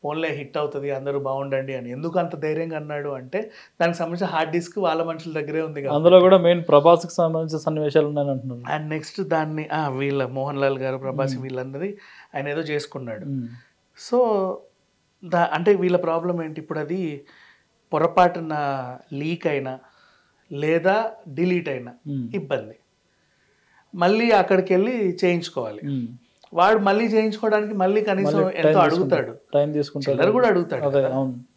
ఫోన్లే హిట్ అవుతుంది అందరూ బాగుండండి అని. ఎందుకు అంత ధైర్యంగా అన్నాడు అంటే దానికి సంబంధించిన హార్డ్ డిస్క్ వాళ్ళ మనుషుల దగ్గరే ఉంది కదా. అందులో కూడా మెయిన్ ప్రభాస్కి సంబంధించిన సన్నివేశాలు ఉన్నాయని అంటున్నారు. అండ్ నెక్స్ట్ దాన్ని వీళ్ళ మోహన్ లాల్ గారు, ప్రభాస్ వీళ్ళందరి ఆయన ఏదో చేసుకున్నాడు. సో అంటే వీళ్ళ ప్రాబ్లం ఏంటి, ఇప్పుడు అది పొరపాటున లీక్ అయినా లేదా డిలీట్ అయినా ఇబ్బంది, మళ్ళీ అక్కడికి వెళ్ళి చేయించుకోవాలి. వాడు మళ్ళీ చేయించుకోవడానికి మళ్ళీ కనీసం ఎంతో అడుగుతాడు, టైం తీసుకుంటాడు, చిల్లర కూడా అడుగుతాడు,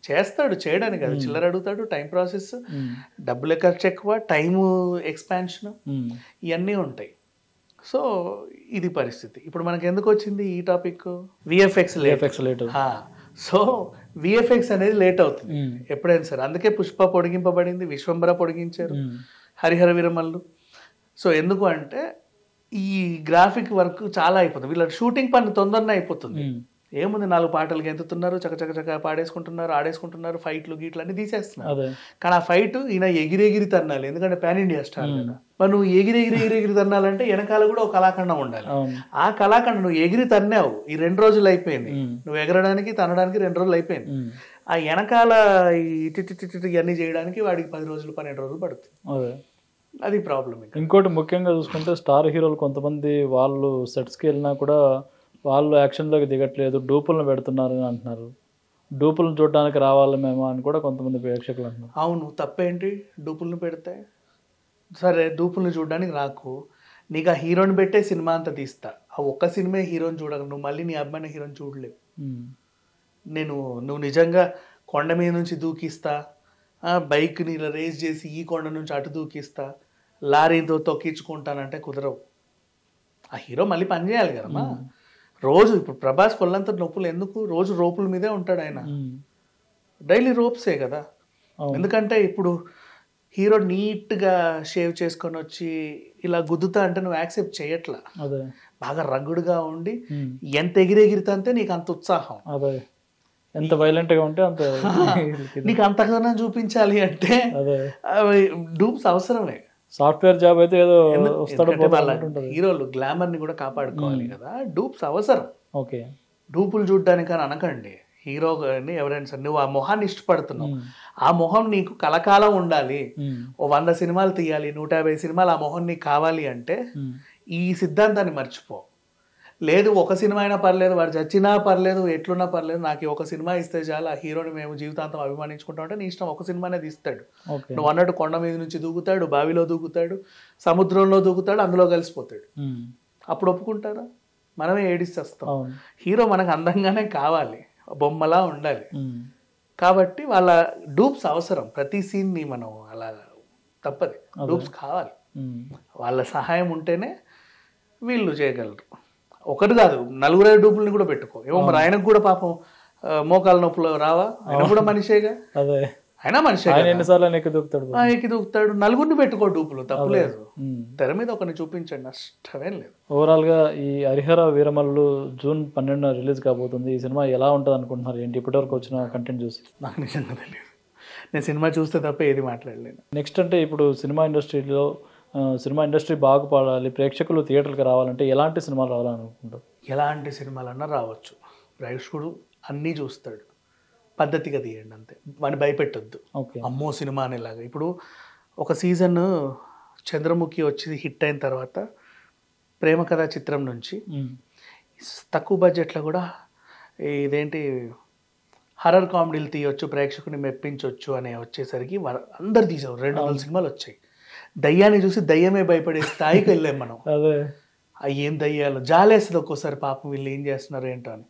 చేస్తాడు చేయడానికి కదా, చిల్లర అడుగుతాడు, టైం ప్రాసెస్, డబ్బుల ఖర్చు ఎక్కువ, టైము ఎక్స్పాన్షన్, ఇవన్నీ ఉంటాయి. సో ఇది పరిస్థితి. ఇప్పుడు మనకి ఎందుకు వచ్చింది ఈ topic, VFX late. So VFX అనేది లేట్ అవుతుంది ఎప్పుడైనా సరే. అందుకే పుష్ప పొడిగింపబడింది, విశ్వంబర పొడిగించారు, హరిహర వీరమల్లు. సో ఎందుకు అంటే ఈ గ్రాఫిక్ వర్క్ చాలా అయిపోతుంది, వీళ్ళ షూటింగ్ పని తొందరనే అయిపోతుంది. ఏముంది 4 పాటలు గెంతుతున్నారు, చకచక పాడేసుకుంటున్నారు, ఆడేసుకుంటున్నారు, ఫైట్లు గీట్లు అన్ని తీసేస్తున్నారు. కానీ ఆ ఫైట్ ఈయన ఎగిరెగిరి తన్నాలి, ఎందుకంటే పాన్ ఇండియా స్టార్ కదా. మరి నువ్వు ఎగిరెగిరి తన్నాలంటే వెనకాల కూడా ఒక కళాఖండం ఉండాలి. ఆ కళాఖండం నువ్వు ఎగిరి తన్నావు, ఈ 2 రోజులు అయిపోయింది, నువ్వు ఎగరడానికి తనడానికి 2 రోజులు అయిపోయింది. ఆ వెనకాల ఇవన్నీ చేయడానికి వాడికి 10 రోజులు 12 రోజులు పడుతుంది. అది ప్రాబ్లం. ఇంకోటి ముఖ్యంగా చూసుకుంటే స్టార్ హీరోలు కొంతమంది వాళ్ళు సెట్స్కి వెళ్ళినా కూడా వాళ్ళు యాక్షన్లోకి దిగట్లేదు, డూపులను పెడుతున్నారు అని అంటున్నారు. డూపులను చూడడానికి రావాలి మేము అని కూడా కొంతమంది ప్రేక్షకులు అంటున్నారు. అవును, తప్పేంటి డూపులను పెడితే? సరే డూపులను చూడడానికి రాకు, నీకు ఆ హీరోని పెట్టే సినిమా అంతా తీస్తా, ఆ ఒక్క సినిమా హీరోని చూడక నువ్వు మళ్ళీ నీ అబ్బాయిని హీరోని చూడలేవు. నువ్వు నిజంగా కొండ మీద నుంచి దూకిస్తా, బైక్ని ఇలా రేస్ చేసి ఈ కొండ నుంచి అటు దూకిస్తా, లారీతో తొక్కించుకుంటానంటే కుదరవు. ఆ హీరో మళ్ళీ పని చేయాలి కదమ్మా. రోజు ఇప్పుడు ప్రభాస్ కొల్లంత నొప్పులు ఎందుకు, రోజు రోపుల మీదే ఉంటాడు ఆయన, డైలీ రోప్సే కదా. ఎందుకంటే ఇప్పుడు హీరో నీట్గా షేవ్ చేసుకొని వచ్చి ఇలా గుద్దుతా అంటే నువ్వు యాక్సెప్ట్ చేయట్లా. బాగా రగ్గుడుగా ఉండి ఎంత ఎగిరెగిరితే అంతే నీకు అంత ఉత్సాహం, ఎంత వైలెంట్గా ఉంటే అంత నీకు అంతగానో చూపించాలి అంటే డూప్స్ అవసరమే. సాఫ్ట్వేర్ జాబ్ అయితే ఏదో హీరోలు గ్లామర్ ని కూడా కాపాడుకోవాలి కదా, డూప్స్ అవసరం. ఓకే, డూపులు చూడడానికి అని అనకండి. హీరోని ఎవరైనా సరే నువ్వు ఆ మొహాన్ని ఇష్టపడుతున్నావు, ఆ మొహం నీకు కలకాలం ఉండాలి, ఓ 100 సినిమాలు తీయాలి, 150 సినిమాలు ఆ మొహం నీకు కావాలి అంటే ఈ సిద్ధాంతాన్ని మర్చిపో. లేదు ఒక సినిమా అయినా పర్లేదు, వాడు చచ్చినా పర్లేదు, ఎట్లున్నా పర్లేదు, నాకు ఒక సినిమా ఇస్తే చాలు, ఆ హీరోని మేము జీవితాంతం అభిమానించుకుంటాం అంటే నీ ఇష్టం, ఒక సినిమానే తీస్తాడు. నువ్వు అన్నట్టు కొండ మీద నుంచి దూకుతాడు, బావిలో దూకుతాడు, సముద్రంలో దూకుతాడు, అందులో కలిసిపోతాడు. అప్పుడు ఒప్పుకుంటారా? మనమే ఏడిస్తాం. హీరో మనకు అందంగానే కావాలి, బొమ్మలా ఉండాలి. కాబట్టి వాళ్ళ డూప్స్ అవసరం. ప్రతి సీన్ని మనం అలా తప్పది, డూప్స్ కావాలి. వాళ్ళ సహాయం ఉంటేనే వీళ్ళు చేయగలరు. ఒకటి కాదు, 4-5 డూపుల్ని కూడా పెట్టుకో. ఏమో మరి ఆయనకు కూడా పాపం మోకాల నొప్పులు రావా? ఆయన కూడా మనిషేగా, అయినా మనిషే, ఎక్కి దూకుతాడు. 4 పెట్టుకో డూపులు, తప్పులేదు. తెర మీద ఒకరిని చూపించండి, నష్టమేం లేదు. ఓవరాల్ గా ఈ హరిహర వీరమల్లు జూన్ 12న రిలీజ్ కాబోతుంది. ఈ సినిమా ఎలా ఉంటుంది అనుకుంటున్నారు ఏంటి ఇప్పటివరకు వచ్చిన కంటెంట్ చూసి? నాకు నిజంగా తెలియదు, నేను సినిమా చూస్తే తప్ప ఏది మాట్లాడలేను. నెక్స్ట్ అంటే ఇప్పుడు సినిమా ఇండస్ట్రీ బాగుపడాలి, ప్రేక్షకులు థియేటర్కి రావాలంటే ఎలాంటి సినిమాలు రావాలనుకుంటారు? ఎలాంటి సినిమాలన్నా రావచ్చు, ప్రేక్షకుడు అన్నీ చూస్తాడు, పద్ధతిగా తీయండి అంతే, వాడిని భయపెట్టొద్దు. అమ్మో సినిమా అనేలాగా. ఇప్పుడు ఒక సీజన్ చంద్రముఖి వచ్చి హిట్ అయిన తర్వాత ప్రేమ కథా చిత్రం నుంచి తక్కువ బడ్జెట్లో కూడా ఇదేంటి హర్రర్ కామెడీలు తీయొచ్చు, ప్రేక్షకుని మెప్పించవచ్చు అనే వచ్చేసరికి అందరు తీసారు. 200 సినిమాలు వచ్చాయి. దయ్యాన్ని చూసి దయ్యమే భయపడే స్థాయికి వెళ్ళాం మనం. ఏం దయ్యాలు, జాలేస్తుంది ఒక్కోసారి, పాపం వీళ్ళు ఏం చేస్తున్నారు ఏంటో అని.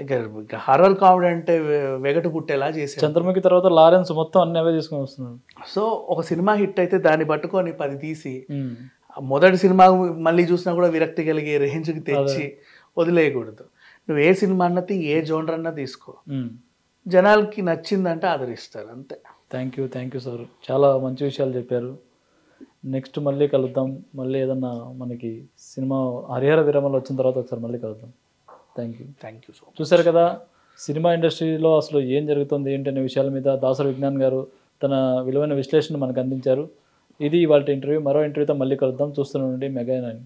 ఇక హర్రర్ కామెడీ అంటే వెగటు పుట్టేలా చేశారు. చంద్రముఖి తర్వాత లారెన్స్ మొత్తం అన్ని అవే తీసుకొని వస్తున్నాడు. సో ఒక సినిమా హిట్ అయితే దాన్ని పట్టుకొని 10 తీసి మొదటి సినిమా మళ్ళీ చూసినా కూడా విరక్తి కలిగే రేంజ్కి తెచ్చి వదిలేయకూడదు. నువ్వు ఏ సినిమా అన్నది ఏ జోనర్ అన్నా తీసుకో, జనాలకి నచ్చిందంటే ఆదరిస్తారు అంతే. థ్యాంక్ యూ సార్, చాలా మంచి విషయాలు చెప్పారు. నెక్స్ట్ మళ్ళీ కలుద్దాం, మళ్ళీ ఏదన్నా మనకి సినిమా హరిహర విరమణ వచ్చిన తర్వాత ఒకసారి మళ్ళీ కలుద్దాం. Thank you so much. చూశారు కదా సినిమా ఇండస్ట్రీలో అసలు ఏం జరుగుతుంది ఏంటి అనే విషయాల మీద దాసరి విజ్ఞాన్ గారు తన విలువైన విశ్లేషణ మనకు అందించారు. ఇది ఇవాళ ఇంటర్వ్యూ. మరో ఇంటర్వ్యూతో మళ్ళీ కలుద్దాం. చూస్తూనే ఉండండి మెగా 9.